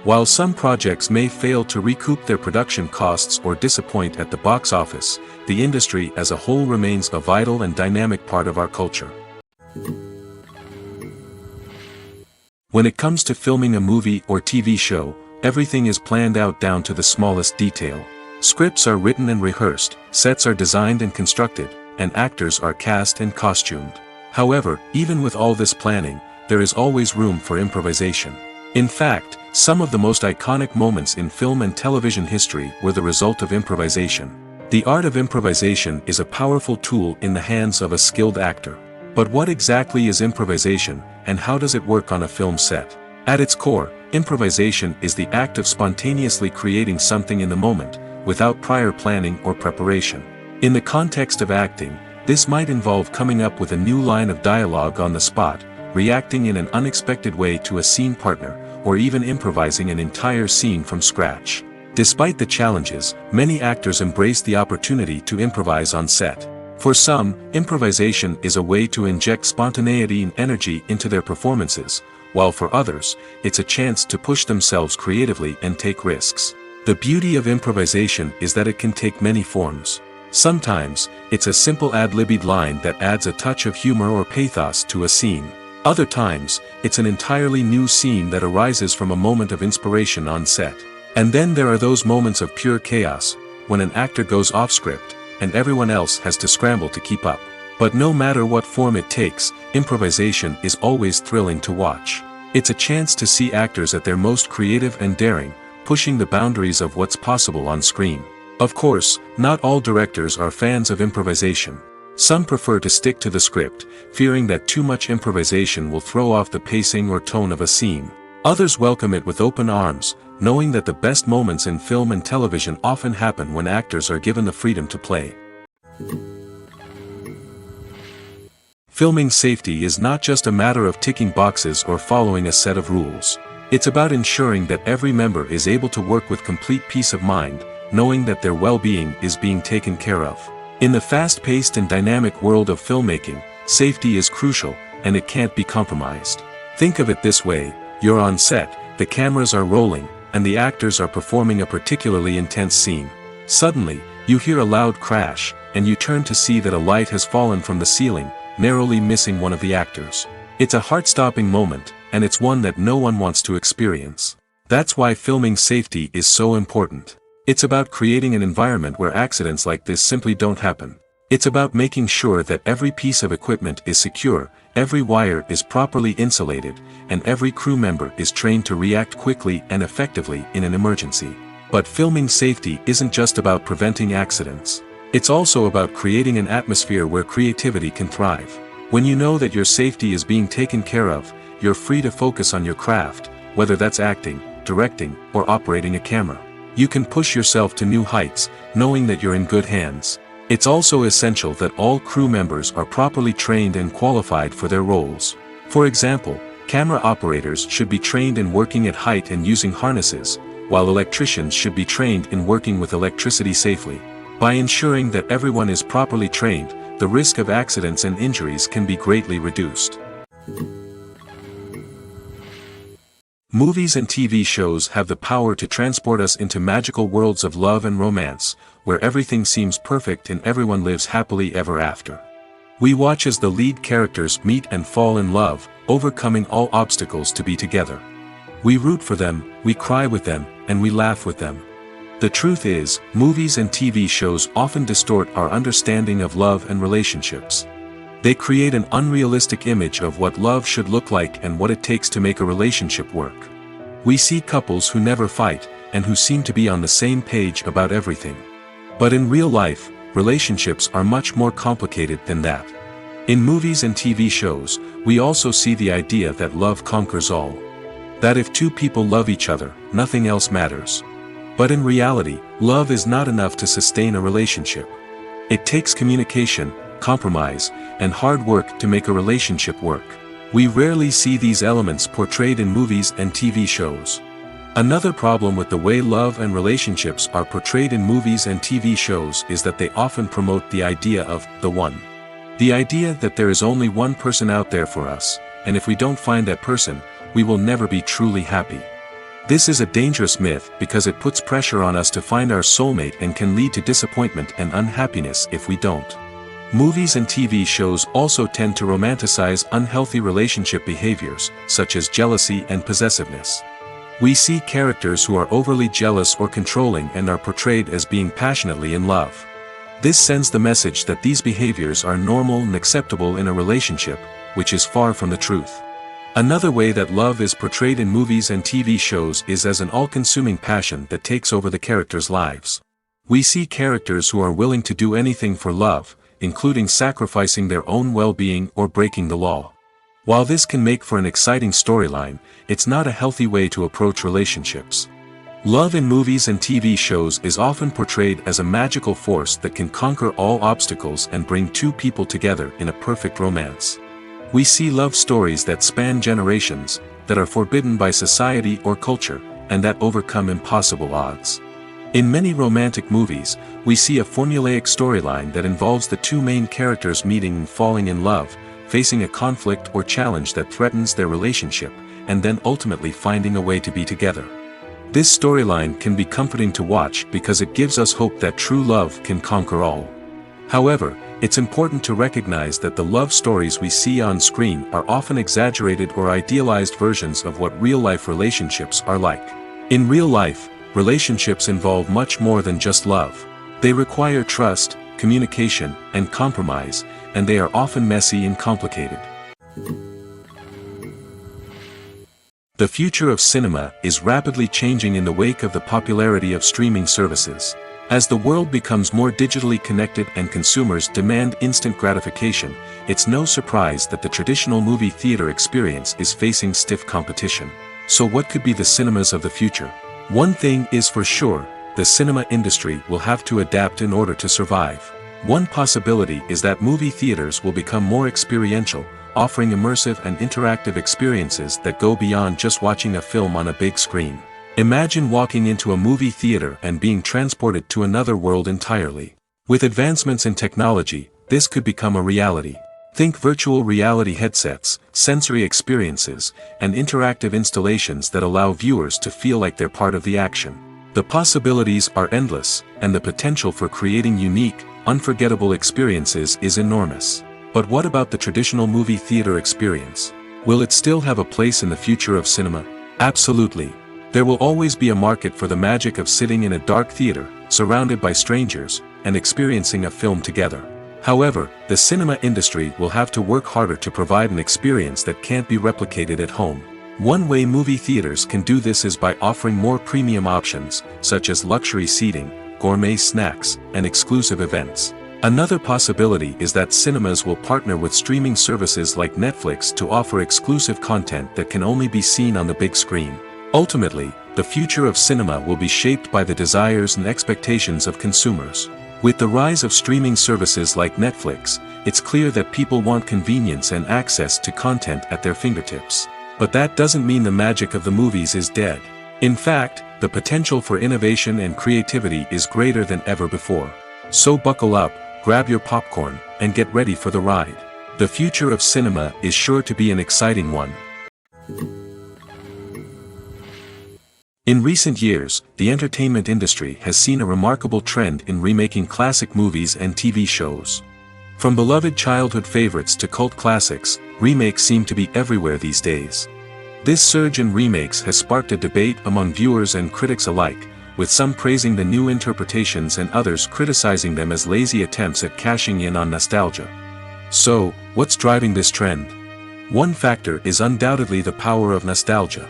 While some projects may fail to recoup their production costs or disappoint at the box office, the industry as a whole remains a vital and dynamic part of our culture. When it comes to filming a movie or TV show, everything is planned out down to the smallest detail. Scripts are written and rehearsed, sets are designed and constructed, and actors are cast and costumed. However, even with all this planning, there is always room for improvisation. In fact, some of the most iconic moments in film and television history were the result of improvisation. The art of improvisation is a powerful tool in the hands of a skilled actor. But what exactly is improvisation, and how does it work on a film set? At its core, improvisation is the act of spontaneously creating something in the moment, without prior planning or preparation. In the context of acting, this might involve coming up with a new line of dialogue on the spot, reacting in an unexpected way to a scene partner, or even improvising an entire scene from scratch. Despite the challenges, many actors embrace the opportunity to improvise on set. For some, improvisation is a way to inject spontaneity and energy into their performances, while for others, it's a chance to push themselves creatively and take risks. The beauty of improvisation is that it can take many forms. Sometimes, it's a simple ad-libbed line that adds a touch of humor or pathos to a scene. Other times, it's an entirely new scene that arises from a moment of inspiration on set. And then there are those moments of pure chaos, when an actor goes off script, and everyone else has to scramble to keep up. But no matter what form it takes, improvisation is always thrilling to watch. It's a chance to see actors at their most creative and daring, pushing the boundaries of what's possible on screen. Of course, not all directors are fans of improvisation. Some prefer to stick to the script, fearing that too much improvisation will throw off the pacing or tone of a scene. Others welcome it with open arms, knowing that the best moments in film and television often happen when actors are given the freedom to play. Filming safety is not just a matter of ticking boxes or following a set of rules. It's about ensuring that every member is able to work with complete peace of mind, knowing that their well-being is being taken care of. In the fast-paced and dynamic world of filmmaking, safety is crucial, and it can't be compromised. Think of it this way: you're on set, the cameras are rolling, and the actors are performing a particularly intense scene. Suddenly, you hear a loud crash, and you turn to see that a light has fallen from the ceiling, narrowly missing one of the actors. It's a heart-stopping moment, and it's one that no one wants to experience. That's why filming safety is so important. It's about creating an environment where accidents like this simply don't happen. It's about making sure that every piece of equipment is secure, every wire is properly insulated, and every crew member is trained to react quickly and effectively in an emergency. But filming safety isn't just about preventing accidents. It's also about creating an atmosphere where creativity can thrive. When you know that your safety is being taken care of, you're free to focus on your craft, whether that's acting, directing, or operating a camera. You can push yourself to new heights, knowing that you're in good hands. It's also essential that all crew members are properly trained and qualified for their roles. For example, camera operators should be trained in working at height and using harnesses, while electricians should be trained in working with electricity safely. By ensuring that everyone is properly trained, the risk of accidents and injuries can be greatly reduced. Movies and TV shows have the power to transport us into magical worlds of love and romance, where everything seems perfect and everyone lives happily ever after. We watch as the lead characters meet and fall in love, overcoming all obstacles to be together. We root for them, we cry with them, and we laugh with them. The truth is, movies and TV shows often distort our understanding of love and relationships. They create an unrealistic image of what love should look like and what it takes to make a relationship work. We see couples who never fight, and who seem to be on the same page about everything. But in real life, relationships are much more complicated than that. In movies and TV shows, we also see the idea that love conquers all. That if two people love each other, nothing else matters. But in reality, love is not enough to sustain a relationship. It takes communication, compromise, and hard work to make a relationship work. We rarely see these elements portrayed in movies and TV shows. Another problem with the way love and relationships are portrayed in movies and TV shows is that they often promote the idea of the one. The idea that there is only one person out there for us, and if we don't find that person, we will never be truly happy. This is a dangerous myth because it puts pressure on us to find our soulmate and can lead to disappointment and unhappiness if we don't. Movies and TV shows also tend to romanticize unhealthy relationship behaviors, such as jealousy and possessiveness. We see characters who are overly jealous or controlling and are portrayed as being passionately in love. This sends the message that these behaviors are normal and acceptable in a relationship, which is far from the truth. Another way that love is portrayed in movies and TV shows is as an all-consuming passion that takes over the characters' lives. We see characters who are willing to do anything for love, including sacrificing their own well-being or breaking the law. While this can make for an exciting storyline, it's not a healthy way to approach relationships. Love in movies and TV shows is often portrayed as a magical force that can conquer all obstacles and bring two people together in a perfect romance. We see love stories that span generations, that are forbidden by society or culture, and that overcome impossible odds. In many romantic movies, we see a formulaic storyline that involves the two main characters meeting and falling in love, facing a conflict or challenge that threatens their relationship, and then ultimately finding a way to be together. This storyline can be comforting to watch because it gives us hope that true love can conquer all. However, it's important to recognize that the love stories we see on screen are often exaggerated or idealized versions of what real-life relationships are like. In real life, relationships involve much more than just love. They require trust, communication, and compromise, and they are often messy and complicated. The future of cinema is rapidly changing in the wake of the popularity of streaming services. As the world becomes more digitally connected and consumers demand instant gratification, it's no surprise that the traditional movie theater experience is facing stiff competition. So what could be the cinemas of the future? One thing is for sure, the cinema industry will have to adapt in order to survive. One possibility is that movie theaters will become more experiential, offering immersive and interactive experiences that go beyond just watching a film on a big screen. Imagine walking into a movie theater and being transported to another world entirely. With advancements in technology, this could become a reality. Think virtual reality headsets, sensory experiences, and interactive installations that allow viewers to feel like they're part of the action. The possibilities are endless, and the potential for creating unique, unforgettable experiences is enormous. But what about the traditional movie theater experience? Will it still have a place in the future of cinema? Absolutely. There will always be a market for the magic of sitting in a dark theater, surrounded by strangers, and experiencing a film together. However, the cinema industry will have to work harder to provide an experience that can't be replicated at home. One way movie theaters can do this is by offering more premium options, such as luxury seating, gourmet snacks, and exclusive events. Another possibility is that cinemas will partner with streaming services like Netflix to offer exclusive content that can only be seen on the big screen. Ultimately, the future of cinema will be shaped by the desires and expectations of consumers. With the rise of streaming services like Netflix, it's clear that people want convenience and access to content at their fingertips. But that doesn't mean the magic of the movies is dead. In fact, the potential for innovation and creativity is greater than ever before. So buckle up, grab your popcorn, and get ready for the ride. The future of cinema is sure to be an exciting one. In recent years, the entertainment industry has seen a remarkable trend in remaking classic movies and TV shows. From beloved childhood favorites to cult classics, remakes seem to be everywhere these days. This surge in remakes has sparked a debate among viewers and critics alike, with some praising the new interpretations and others criticizing them as lazy attempts at cashing in on nostalgia. So, what's driving this trend? One factor is undoubtedly the power of nostalgia.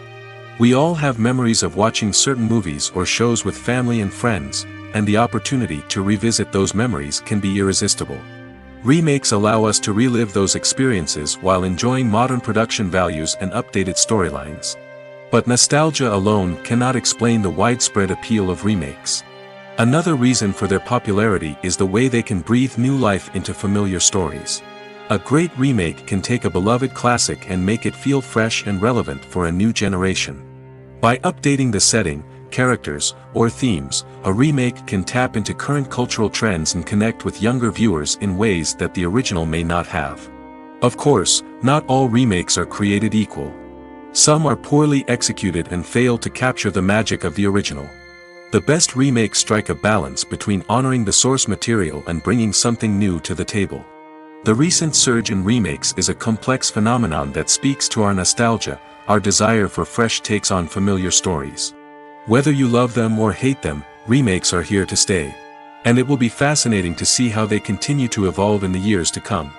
We all have memories of watching certain movies or shows with family and friends, and the opportunity to revisit those memories can be irresistible. Remakes allow us to relive those experiences while enjoying modern production values and updated storylines. But nostalgia alone cannot explain the widespread appeal of remakes. Another reason for their popularity is the way they can breathe new life into familiar stories. A great remake can take a beloved classic and make it feel fresh and relevant for a new generation. By updating the setting, characters, or themes, a remake can tap into current cultural trends and connect with younger viewers in ways that the original may not have. Of course, not all remakes are created equal. Some are poorly executed and fail to capture the magic of the original. The best remakes strike a balance between honoring the source material and bringing something new to the table. The recent surge in remakes is a complex phenomenon that speaks to our nostalgia, our desire for fresh takes on familiar stories. Whether you love them or hate them, remakes are here to stay. And it will be fascinating to see how they continue to evolve in the years to come.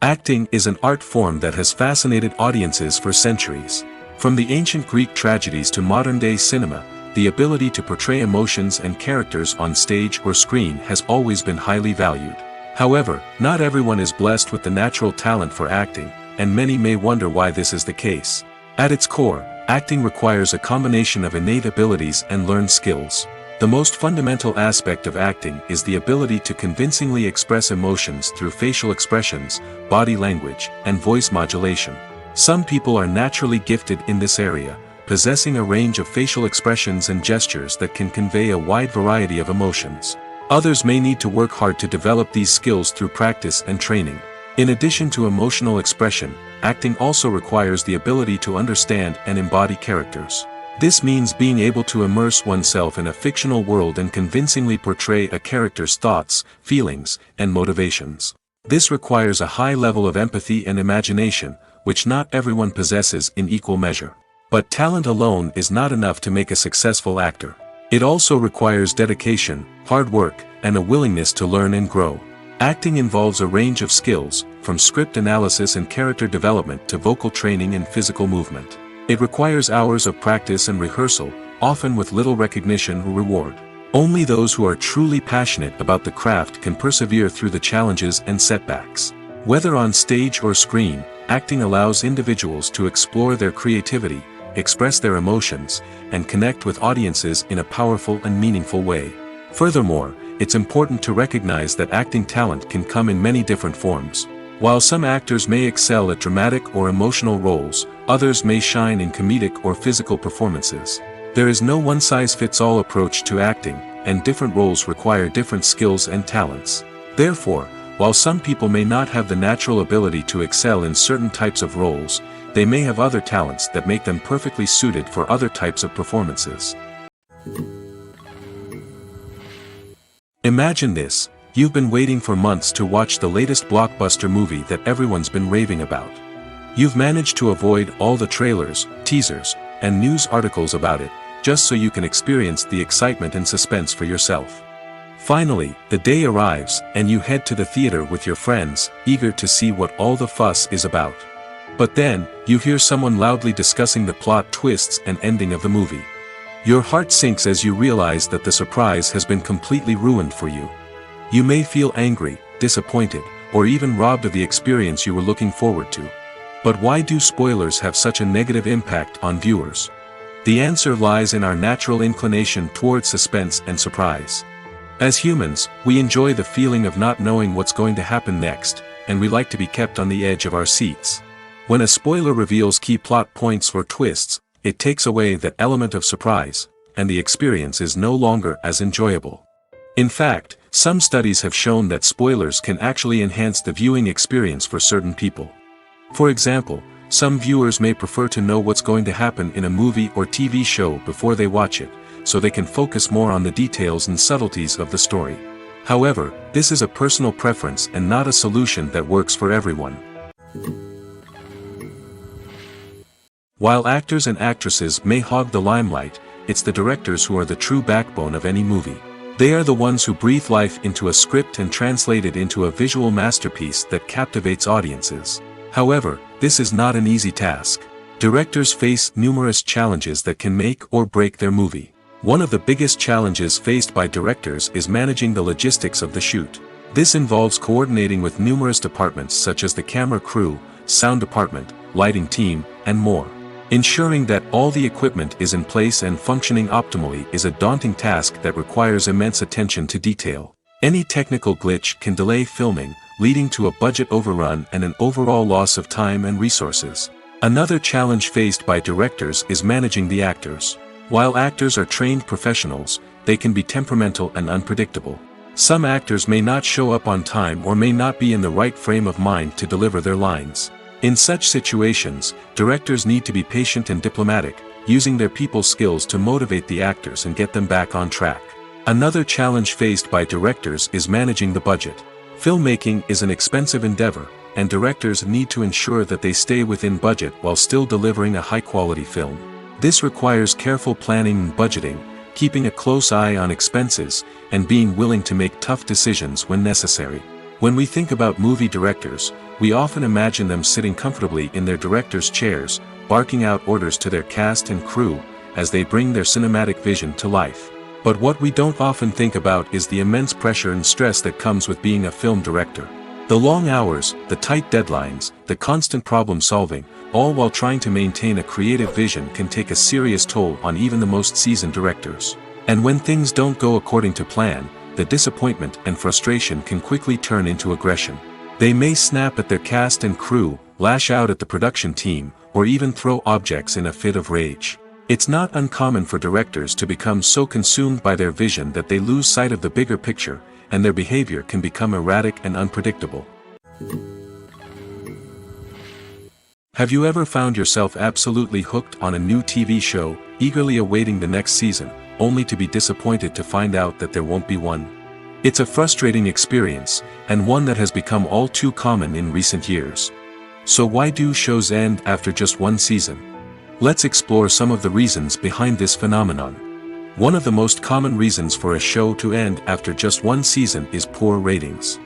Acting is an art form that has fascinated audiences for centuries. From the ancient Greek tragedies to modern-day cinema, the ability to portray emotions and characters on stage or screen has always been highly valued. However, not everyone is blessed with the natural talent for acting, and many may wonder why this is the case. At its core, acting requires a combination of innate abilities and learned skills. The most fundamental aspect of acting is the ability to convincingly express emotions through facial expressions, body language, and voice modulation. Some people are naturally gifted in this area, possessing a range of facial expressions and gestures that can convey a wide variety of emotions. Others may need to work hard to develop these skills through practice and training. In addition to emotional expression, acting also requires the ability to understand and embody characters. This means being able to immerse oneself in a fictional world and convincingly portray a character's thoughts, feelings, and motivations. This requires a high level of empathy and imagination, which not everyone possesses in equal measure. But talent alone is not enough to make a successful actor. It also requires dedication, hard work, and a willingness to learn and grow. Acting involves a range of skills, from script analysis and character development to vocal training and physical movement. It requires hours of practice and rehearsal, often with little recognition or reward. Only those who are truly passionate about the craft can persevere through the challenges and setbacks. Whether on stage or screen, acting allows individuals to explore their creativity, express their emotions, and connect with audiences in a powerful and meaningful way. Furthermore, it's important to recognize that acting talent can come in many different forms. While some actors may excel at dramatic or emotional roles, others may shine in comedic or physical performances. There is no one-size-fits-all approach to acting, and different roles require different skills and talents. Therefore, while some people may not have the natural ability to excel in certain types of roles, they may have other talents that make them perfectly suited for other types of performances. Imagine this: You've been waiting for months to watch the latest blockbuster movie that everyone's been raving about. You've managed to avoid all the trailers, teasers, and news articles about it, just so you can experience the excitement and suspense for yourself. Finally, the day arrives, and you head to the theater with your friends, eager to see what all the fuss is about. But then, you hear someone loudly discussing the plot twists and ending of the movie. Your heart sinks as you realize that the surprise has been completely ruined for you. You may feel angry, disappointed, or even robbed of the experience you were looking forward to. But why do spoilers have such a negative impact on viewers? The answer lies in our natural inclination towards suspense and surprise. As humans, we enjoy the feeling of not knowing what's going to happen next, and we like to be kept on the edge of our seats. When a spoiler reveals key plot points or twists, it takes away that element of surprise, and the experience is no longer as enjoyable. In fact, some studies have shown that spoilers can actually enhance the viewing experience for certain people. For example, some viewers may prefer to know what's going to happen in a movie or TV show before they watch it, so they can focus more on the details and subtleties of the story. However, this is a personal preference and not a solution that works for everyone. While actors and actresses may hog the limelight, it's the directors who are the true backbone of any movie. They are the ones who breathe life into a script and translate it into a visual masterpiece that captivates audiences. However, this is not an easy task. Directors face numerous challenges that can make or break their movie. One of the biggest challenges faced by directors is managing the logistics of the shoot. This involves coordinating with numerous departments such as the camera crew, sound department, lighting team, and more. Ensuring that all the equipment is in place and functioning optimally is a daunting task that requires immense attention to detail. Any technical glitch can delay filming, leading to a budget overrun and an overall loss of time and resources. Another challenge faced by directors is managing the actors. While actors are trained professionals, they can be temperamental and unpredictable. Some actors may not show up on time or may not be in the right frame of mind to deliver their lines. In such situations, directors need to be patient and diplomatic, using their people skills to motivate the actors and get them back on track. Another challenge faced by directors is managing the budget. Filmmaking is an expensive endeavor, and directors need to ensure that they stay within budget while still delivering a high-quality film. This requires careful planning and budgeting, keeping a close eye on expenses, and being willing to make tough decisions when necessary. When we think about movie directors, we often imagine them sitting comfortably in their director's chairs, barking out orders to their cast and crew, as they bring their cinematic vision to life. But what we don't often think about is the immense pressure and stress that comes with being a film director. The long hours, the tight deadlines, the constant problem solving, all while trying to maintain a creative vision can take a serious toll on even the most seasoned directors. And when things don't go according to plan, the disappointment and frustration can quickly turn into aggression. They may snap at their cast and crew, lash out at the production team, or even throw objects in a fit of rage. It's not uncommon for directors to become so consumed by their vision that they lose sight of the bigger picture, and their behavior can become erratic and unpredictable. Have you ever found yourself absolutely hooked on a new TV show, eagerly awaiting the next season, only to be disappointed to find out that there won't be one? It's a frustrating experience, and one that has become all too common in recent years. So why do shows end after just one season? Let's explore some of the reasons behind this phenomenon. One of the most common reasons for a show to end after just one season is poor ratings.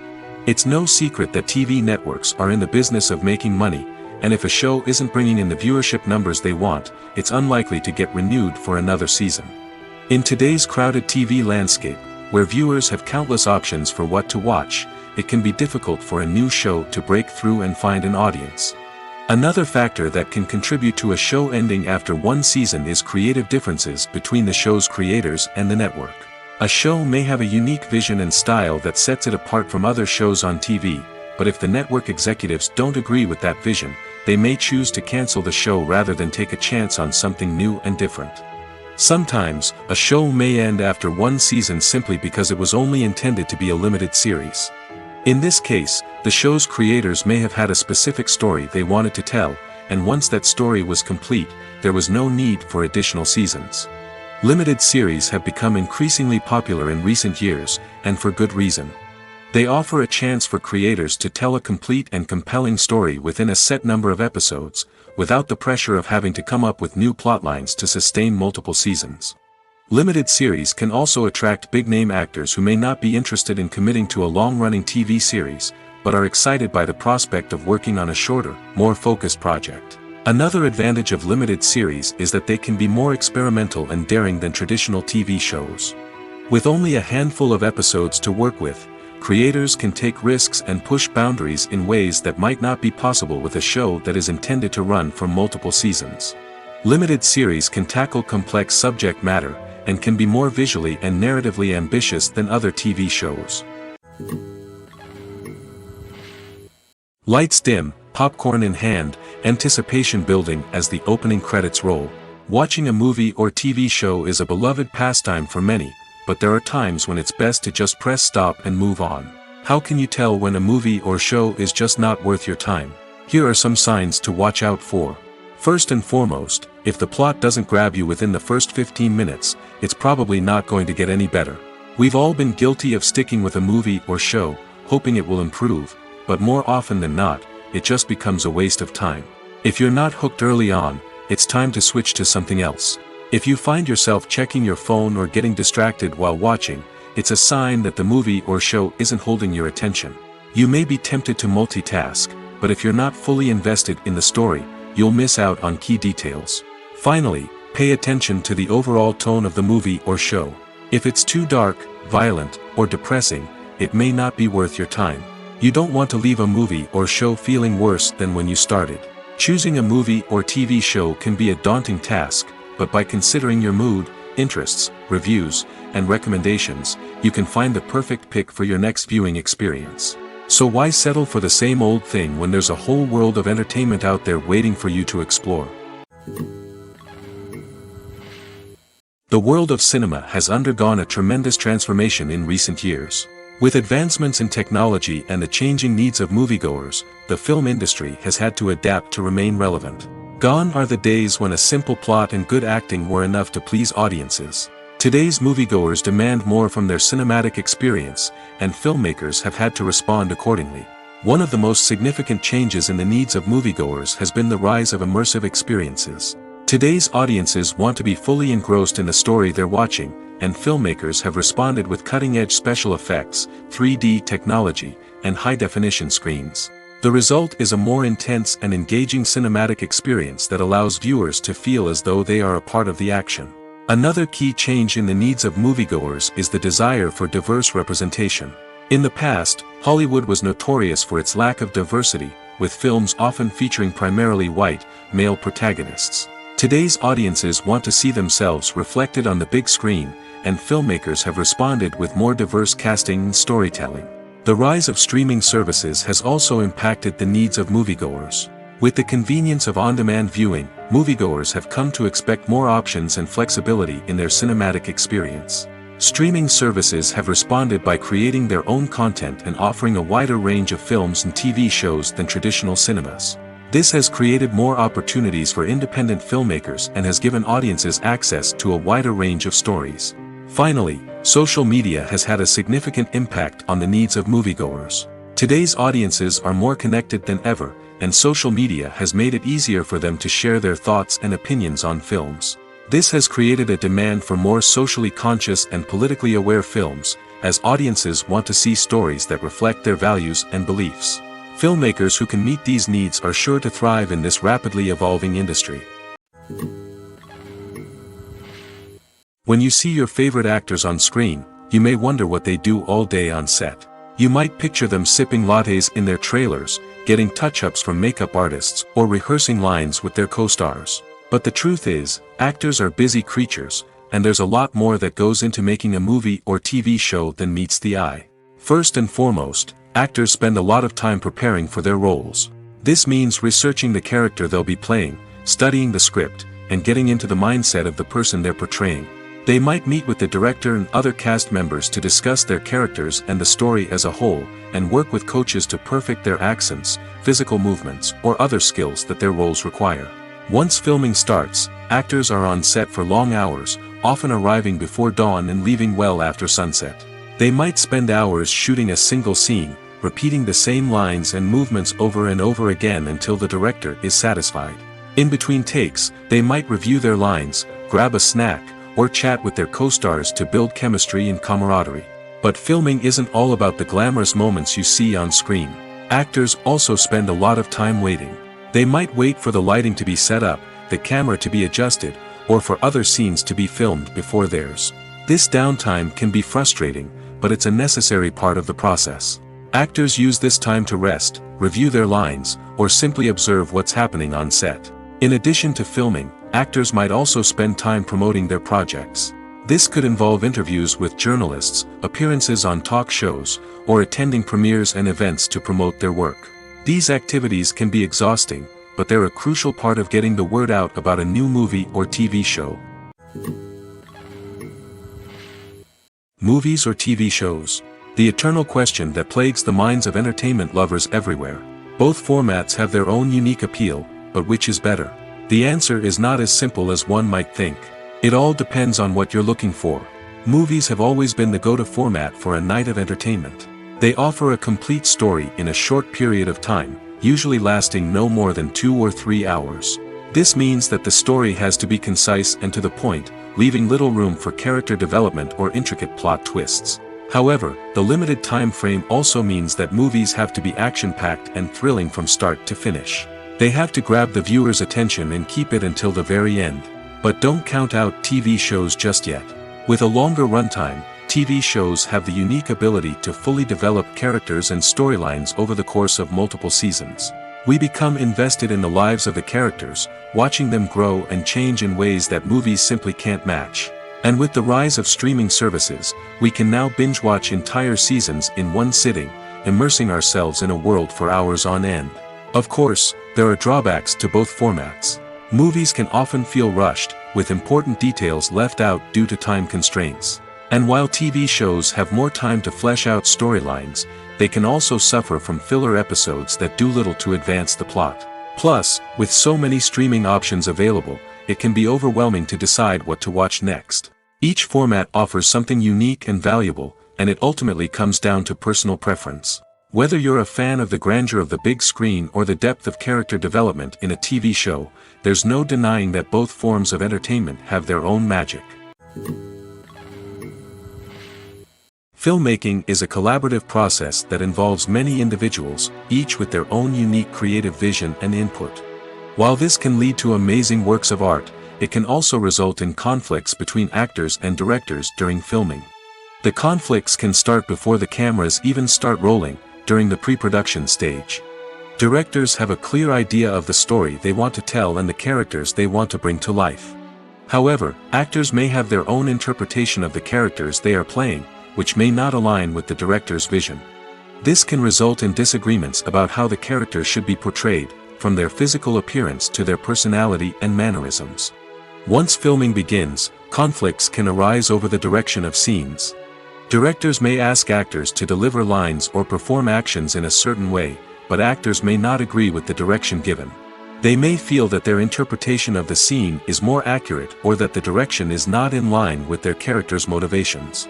It's no secret that TV networks are in the business of making money, and if a show isn't bringing in the viewership numbers they want, it's unlikely to get renewed for another season. In today's crowded TV landscape, where viewers have countless options for what to watch, it can be difficult for a new show to break through and find an audience. Another factor that can contribute to a show ending after one season is creative differences between the show's creators and the network. A show may have a unique vision and style that sets it apart from other shows on TV, but if the network executives don't agree with that vision, they may choose to cancel the show rather than take a chance on something new and different. Sometimes, a show may end after one season simply because it was only intended to be a limited series. In this case, the show's creators may have had a specific story they wanted to tell, and once that story was complete, there was no need for additional seasons. Limited series have become increasingly popular in recent years, and for good reason. They offer a chance for creators to tell a complete and compelling story within a set number of episodes, without the pressure of having to come up with new plotlines to sustain multiple seasons. Limited series can also attract big-name actors who may not be interested in committing to a long-running TV series, but are excited by the prospect of working on a shorter, more focused project. Another advantage of limited series is that they can be more experimental and daring than traditional TV shows. With only a handful of episodes to work with, creators can take risks and push boundaries in ways that might not be possible with a show that is intended to run for multiple seasons. Limited series can tackle complex subject matter, and can be more visually and narratively ambitious than other TV shows. Lights dim, popcorn in hand, anticipation building as the opening credits roll. Watching a movie or TV show is a beloved pastime for many, but there are times when it's best to just press stop and move on. How can you tell when a movie or show is just not worth your time? Here are some signs to watch out for. First and foremost, if the plot doesn't grab you within the first 15 minutes, it's probably not going to get any better. We've all been guilty of sticking with a movie or show, hoping it will improve, but more often than not, it just becomes a waste of time. If you're not hooked early on, it's time to switch to something else. If you find yourself checking your phone or getting distracted while watching, it's a sign that the movie or show isn't holding your attention. You may be tempted to multitask, but if you're not fully invested in the story, you'll miss out on key details. Finally, pay attention to the overall tone of the movie or show. If it's too dark, violent, or depressing, it may not be worth your time. You don't want to leave a movie or show feeling worse than when you started. Choosing a movie or TV show can be a daunting task, but by considering your mood, interests, reviews, and recommendations, you can find the perfect pick for your next viewing experience. So why settle for the same old thing when there's a whole world of entertainment out there waiting for you to explore? The world of cinema has undergone a tremendous transformation in recent years. With advancements in technology and the changing needs of moviegoers, the film industry has had to adapt to remain relevant. Gone are the days when a simple plot and good acting were enough to please audiences. Today's moviegoers demand more from their cinematic experience, and filmmakers have had to respond accordingly. One of the most significant changes in the needs of moviegoers has been the rise of immersive experiences. Today's audiences want to be fully engrossed in the story they're watching, and filmmakers have responded with cutting-edge special effects, 3D technology, and high-definition screens. The result is a more intense and engaging cinematic experience that allows viewers to feel as though they are a part of the action. Another key change in the needs of moviegoers is the desire for diverse representation. In the past, Hollywood was notorious for its lack of diversity, with films often featuring primarily white, male protagonists. Today's audiences want to see themselves reflected on the big screen, and filmmakers have responded with more diverse casting and storytelling. The rise of streaming services has also impacted the needs of moviegoers. With the convenience of on-demand viewing, moviegoers have come to expect more options and flexibility in their cinematic experience. Streaming services have responded by creating their own content and offering a wider range of films and TV shows than traditional cinemas. This has created more opportunities for independent filmmakers and has given audiences access to a wider range of stories. Finally, social media has had a significant impact on the needs of moviegoers. Today's audiences are more connected than ever, and social media has made it easier for them to share their thoughts and opinions on films. This has created a demand for more socially conscious and politically aware films, as audiences want to see stories that reflect their values and beliefs. Filmmakers who can meet these needs are sure to thrive in this rapidly evolving industry. When you see your favorite actors on screen, you may wonder what they do all day on set. You might picture them sipping lattes in their trailers, getting touch-ups from makeup artists, or rehearsing lines with their co-stars. But the truth is, actors are busy creatures, and there's a lot more that goes into making a movie or TV show than meets the eye. First and foremost, actors spend a lot of time preparing for their roles. This means researching the character they'll be playing, studying the script, and getting into the mindset of the person they're portraying. They might meet with the director and other cast members to discuss their characters and the story as a whole, and work with coaches to perfect their accents, physical movements, or other skills that their roles require. Once filming starts, actors are on set for long hours, often arriving before dawn and leaving well after sunset. They might spend hours shooting a single scene, repeating the same lines and movements over and over again until the director is satisfied. In between takes, they might review their lines, grab a snack, or chat with their co-stars to build chemistry and camaraderie. But filming isn't all about the glamorous moments you see on screen. Actors also spend a lot of time waiting. They might wait for the lighting to be set up, the camera to be adjusted, or for other scenes to be filmed before theirs. This downtime can be frustrating, but it's a necessary part of the process. Actors use this time to rest, review their lines, or simply observe what's happening on set. In addition to filming, actors might also spend time promoting their projects. This could involve interviews with journalists, appearances on talk shows, or attending premieres and events to promote their work. These activities can be exhausting, but they're a crucial part of getting the word out about a new movie or TV show. Movies or TV shows? The eternal question that plagues the minds of entertainment lovers everywhere. Both formats have their own unique appeal, but which is better? The answer is not as simple as one might think. It all depends on what you're looking for. Movies have always been the go-to format for a night of entertainment. They offer a complete story in a short period of time, usually lasting no more than 2 or 3 hours. This means that the story has to be concise and to the point, leaving little room for character development or intricate plot twists. However, the limited time frame also means that movies have to be action-packed and thrilling from start to finish. They have to grab the viewer's attention and keep it until the very end. But don't count out TV shows just yet. With a longer runtime, TV shows have the unique ability to fully develop characters and storylines over the course of multiple seasons. We become invested in the lives of the characters, watching them grow and change in ways that movies simply can't match. And with the rise of streaming services, we can now binge-watch entire seasons in one sitting, immersing ourselves in a world for hours on end. Of course, there are drawbacks to both formats. Movies can often feel rushed, with important details left out due to time constraints. And while TV shows have more time to flesh out storylines, they can also suffer from filler episodes that do little to advance the plot. Plus, with so many streaming options available, it can be overwhelming to decide what to watch next. Each format offers something unique and valuable, and it ultimately comes down to personal preference. Whether you're a fan of the grandeur of the big screen or the depth of character development in a TV show, there's no denying that both forms of entertainment have their own magic. Filmmaking is a collaborative process that involves many individuals, each with their own unique creative vision and input. While this can lead to amazing works of art, it can also result in conflicts between actors and directors during filming. The conflicts can start before the cameras even start rolling, during the pre-production stage. Directors have a clear idea of the story they want to tell and the characters they want to bring to life. However, actors may have their own interpretation of the characters they are playing, which may not align with the director's vision. This can result in disagreements about how the characters should be portrayed, from their physical appearance to their personality and mannerisms. Once filming begins, conflicts can arise over the direction of scenes. Directors may ask actors to deliver lines or perform actions in a certain way, but actors may not agree with the direction given. They may feel that their interpretation of the scene is more accurate or that the direction is not in line with their character's motivations.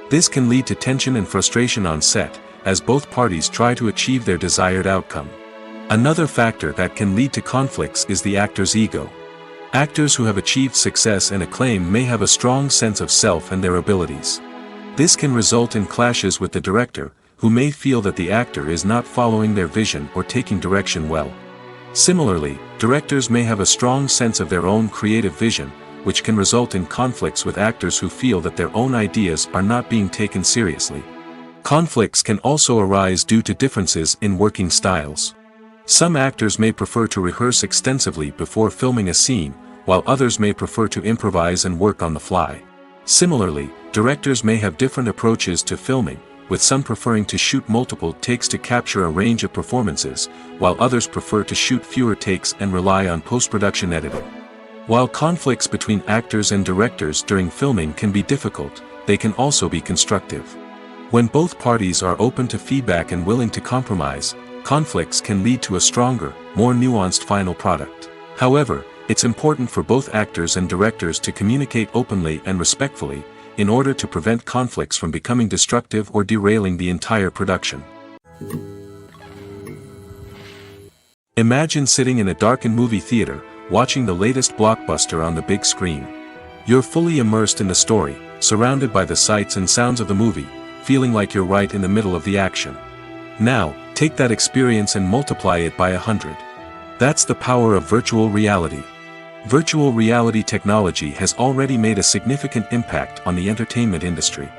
This can lead to tension and frustration on set, as both parties try to achieve their desired outcome. Another factor that can lead to conflicts is the actor's ego. Actors who have achieved success and acclaim may have a strong sense of self and their abilities. This can result in clashes with the director, who may feel that the actor is not following their vision or taking direction well. Similarly, directors may have a strong sense of their own creative vision, which can result in conflicts with actors who feel that their own ideas are not being taken seriously. Conflicts can also arise due to differences in working styles. Some actors may prefer to rehearse extensively before filming a scene, while others may prefer to improvise and work on the fly. Similarly, directors may have different approaches to filming, with some preferring to shoot multiple takes to capture a range of performances, while others prefer to shoot fewer takes and rely on post-production editing. While conflicts between actors and directors during filming can be difficult, they can also be constructive. When both parties are open to feedback and willing to compromise, conflicts can lead to a stronger, more nuanced final product. However, it's important for both actors and directors to communicate openly and respectfully, in order to prevent conflicts from becoming destructive or derailing the entire production. Imagine sitting in a darkened movie theater, watching the latest blockbuster on the big screen. You're fully immersed in the story, surrounded by the sights and sounds of the movie, feeling like you're right in the middle of the action. Now, take that experience and multiply it by 100. That's the power of virtual reality. Virtual reality technology has already made a significant impact on the entertainment industry.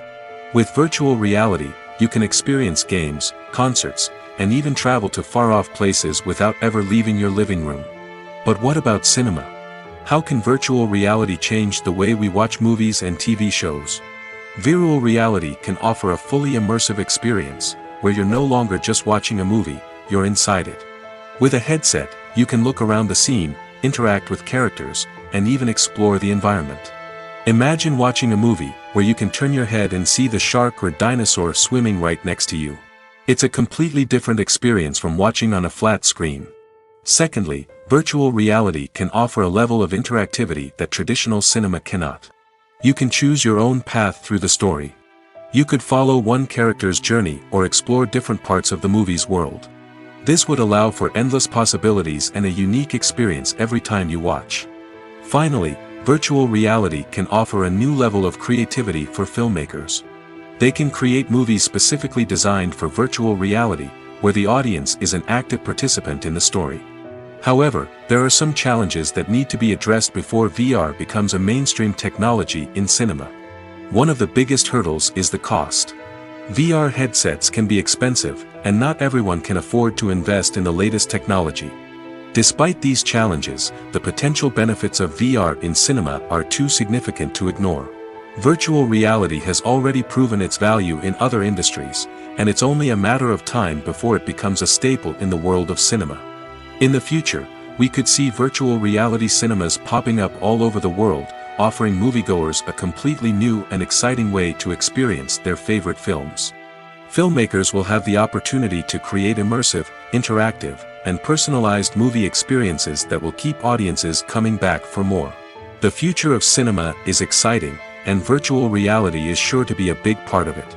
With virtual reality, you can experience games, concerts, and even travel to far-off places without ever leaving your living room. But what about cinema? How can virtual reality change the way we watch movies and TV shows? Virtual reality can offer a fully immersive experience, where you're no longer just watching a movie, you're inside it. With a headset, you can look around the scene, interact with characters, and even explore the environment. Imagine watching a movie where you can turn your head and see the shark or dinosaur swimming right next to you. It's a completely different experience from watching on a flat screen. Secondly, virtual reality can offer a level of interactivity that traditional cinema cannot. You can choose your own path through the story. You could follow one character's journey or explore different parts of the movie's world. This would allow for endless possibilities and a unique experience every time you watch. Finally, virtual reality can offer a new level of creativity for filmmakers. They can create movies specifically designed for virtual reality, where the audience is an active participant in the story. However, there are some challenges that need to be addressed before VR becomes a mainstream technology in cinema. One of the biggest hurdles is the cost. VR headsets can be expensive, and not everyone can afford to invest in the latest technology. Despite these challenges, the potential benefits of VR in cinema are too significant to ignore. Virtual reality has already proven its value in other industries, and it's only a matter of time before it becomes a staple in the world of cinema. In the future, we could see virtual reality cinemas popping up all over the world, offering moviegoers a completely new and exciting way to experience their favorite films. Filmmakers will have the opportunity to create immersive, interactive, and personalized movie experiences that will keep audiences coming back for more. The future of cinema is exciting, and virtual reality is sure to be a big part of it.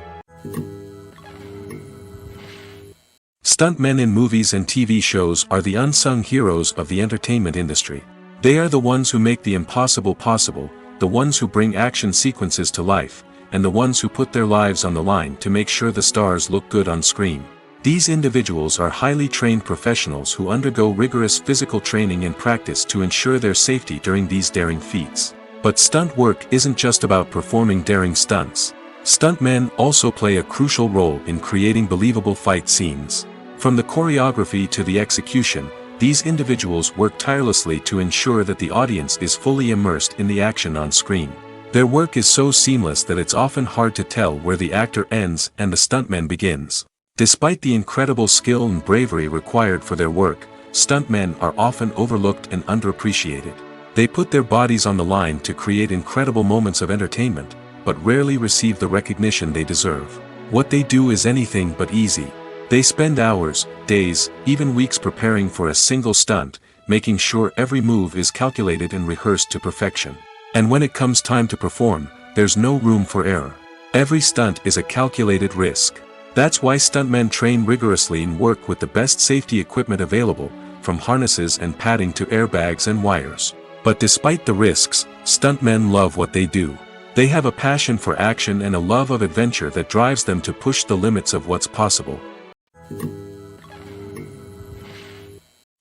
Stuntmen in movies and TV shows are the unsung heroes of the entertainment industry. They are the ones who make the impossible possible, the ones who bring action sequences to life, and the ones who put their lives on the line to make sure the stars look good on screen. These individuals are highly trained professionals who undergo rigorous physical training and practice to ensure their safety during these daring feats. But stunt work isn't just about performing daring stunts. Stuntmen also play a crucial role in creating believable fight scenes. From the choreography to the execution, these individuals work tirelessly to ensure that the audience is fully immersed in the action on screen. Their work is so seamless that it's often hard to tell where the actor ends and the stuntman begins. Despite the incredible skill and bravery required for their work, stuntmen are often overlooked and underappreciated. They put their bodies on the line to create incredible moments of entertainment, but rarely receive the recognition they deserve. What they do is anything but easy. They spend hours, days, even weeks preparing for a single stunt, making sure every move is calculated and rehearsed to perfection. And when it comes time to perform, there's no room for error. Every stunt is a calculated risk. That's why stuntmen train rigorously and work with the best safety equipment available, from harnesses and padding to airbags and wires. But despite the risks, stuntmen love what they do. They have a passion for action and a love of adventure that drives them to push the limits of what's possible.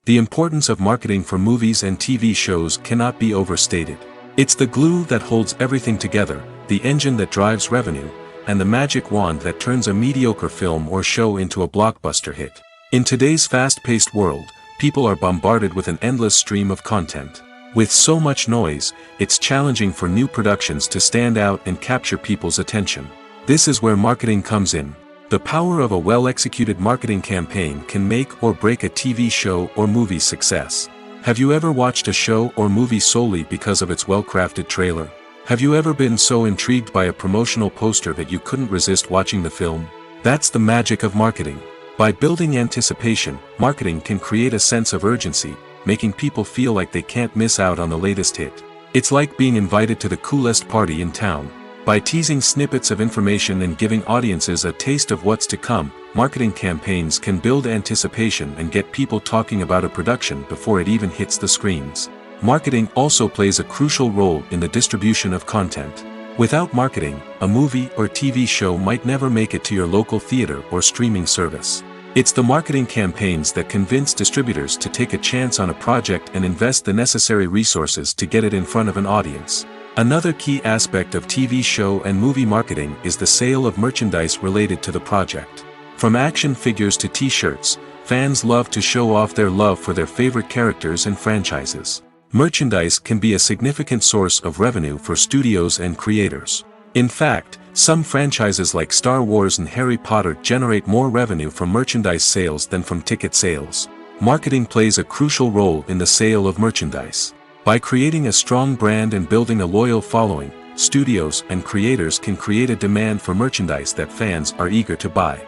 The importance of marketing for movies and TV shows cannot be overstated. It's the glue that holds everything together, the engine that drives revenue, and the magic wand that turns a mediocre film or show into a blockbuster hit. In today's fast-paced world, people are bombarded with an endless stream of content. With so much noise, it's challenging for new productions to stand out and capture people's attention. This is where marketing comes in. The power of a well-executed marketing campaign can make or break a TV show or movie's success. Have you ever watched a show or movie solely because of its well-crafted trailer? Have you ever been so intrigued by a promotional poster that you couldn't resist watching the film? That's the magic of marketing. By building anticipation, marketing can create a sense of urgency, making people feel like they can't miss out on the latest hit. It's like being invited to the coolest party in town. By teasing snippets of information and giving audiences a taste of what's to come, marketing campaigns can build anticipation and get people talking about a production before it even hits the screens. Marketing also plays a crucial role in the distribution of content. Without marketing, a movie or TV show might never make it to your local theater or streaming service. It's the marketing campaigns that convince distributors to take a chance on a project and invest the necessary resources to get it in front of an audience. Another key aspect of TV show and movie marketing is the sale of merchandise related to the project. From action figures to t-shirts, fans love to show off their love for their favorite characters and franchises. Merchandise can be a significant source of revenue for studios and creators. In fact, some franchises like Star Wars and Harry Potter generate more revenue from merchandise sales than from ticket sales. Marketing plays a crucial role in the sale of merchandise. By creating a strong brand and building a loyal following, studios and creators can create a demand for merchandise that fans are eager to buy.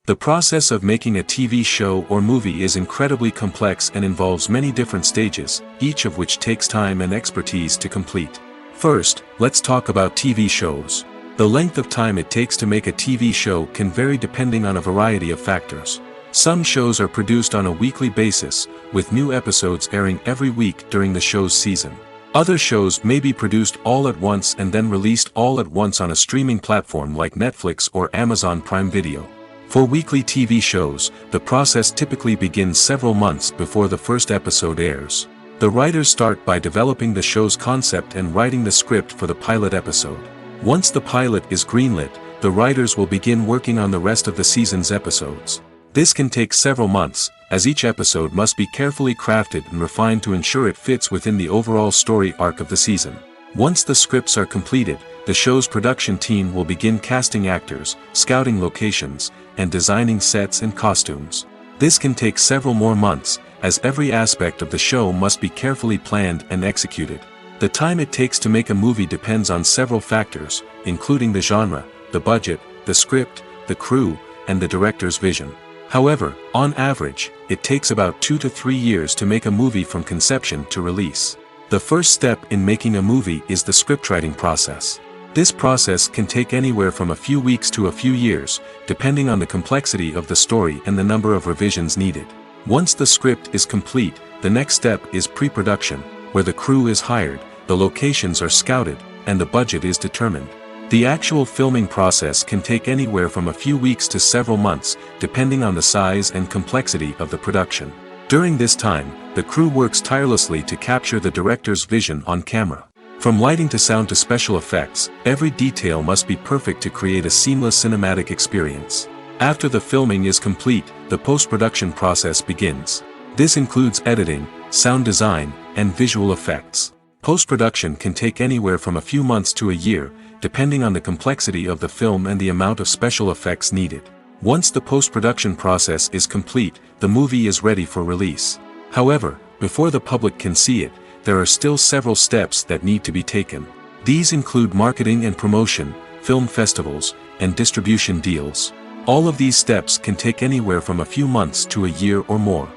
The process of making a TV show or movie is incredibly complex and involves many different stages, each of which takes time and expertise to complete. First, let's talk about TV shows. The length of time it takes to make a TV show can vary depending on a variety of factors. Some shows are produced on a weekly basis, with new episodes airing every week during the show's season. Other shows may be produced all at once and then released all at once on a streaming platform like Netflix or Amazon Prime Video. For weekly TV shows, the process typically begins several months before the first episode airs. The writers start by developing the show's concept and writing the script for the pilot episode. Once the pilot is greenlit, the writers will begin working on the rest of the season's episodes. This can take several months, as each episode must be carefully crafted and refined to ensure it fits within the overall story arc of the season. Once the scripts are completed, the show's production team will begin casting actors, scouting locations, and designing sets and costumes. This can take several more months, as every aspect of the show must be carefully planned and executed. The time it takes to make a movie depends on several factors, including the genre, the budget, the script, the crew, and the director's vision. However, on average, it takes about 2 to 3 years to make a movie from conception to release. The first step in making a movie is the scriptwriting process. This process can take anywhere from a few weeks to a few years, depending on the complexity of the story and the number of revisions needed. Once the script is complete, the next step is pre-production, where the crew is hired, the locations are scouted, and the budget is determined. The actual filming process can take anywhere from a few weeks to several months, depending on the size and complexity of the production. During this time, the crew works tirelessly to capture the director's vision on camera. From lighting to sound to special effects, every detail must be perfect to create a seamless cinematic experience. After the filming is complete, the post-production process begins. This includes editing, sound design, and visual effects. Post-production can take anywhere from a few months to a year, depending on the complexity of the film and the amount of special effects needed. Once the post-production process is complete, the movie is ready for release. However, before the public can see it, there are still several steps that need to be taken. These include marketing and promotion, film festivals, and distribution deals. All of these steps can take anywhere from a few months to a year or more.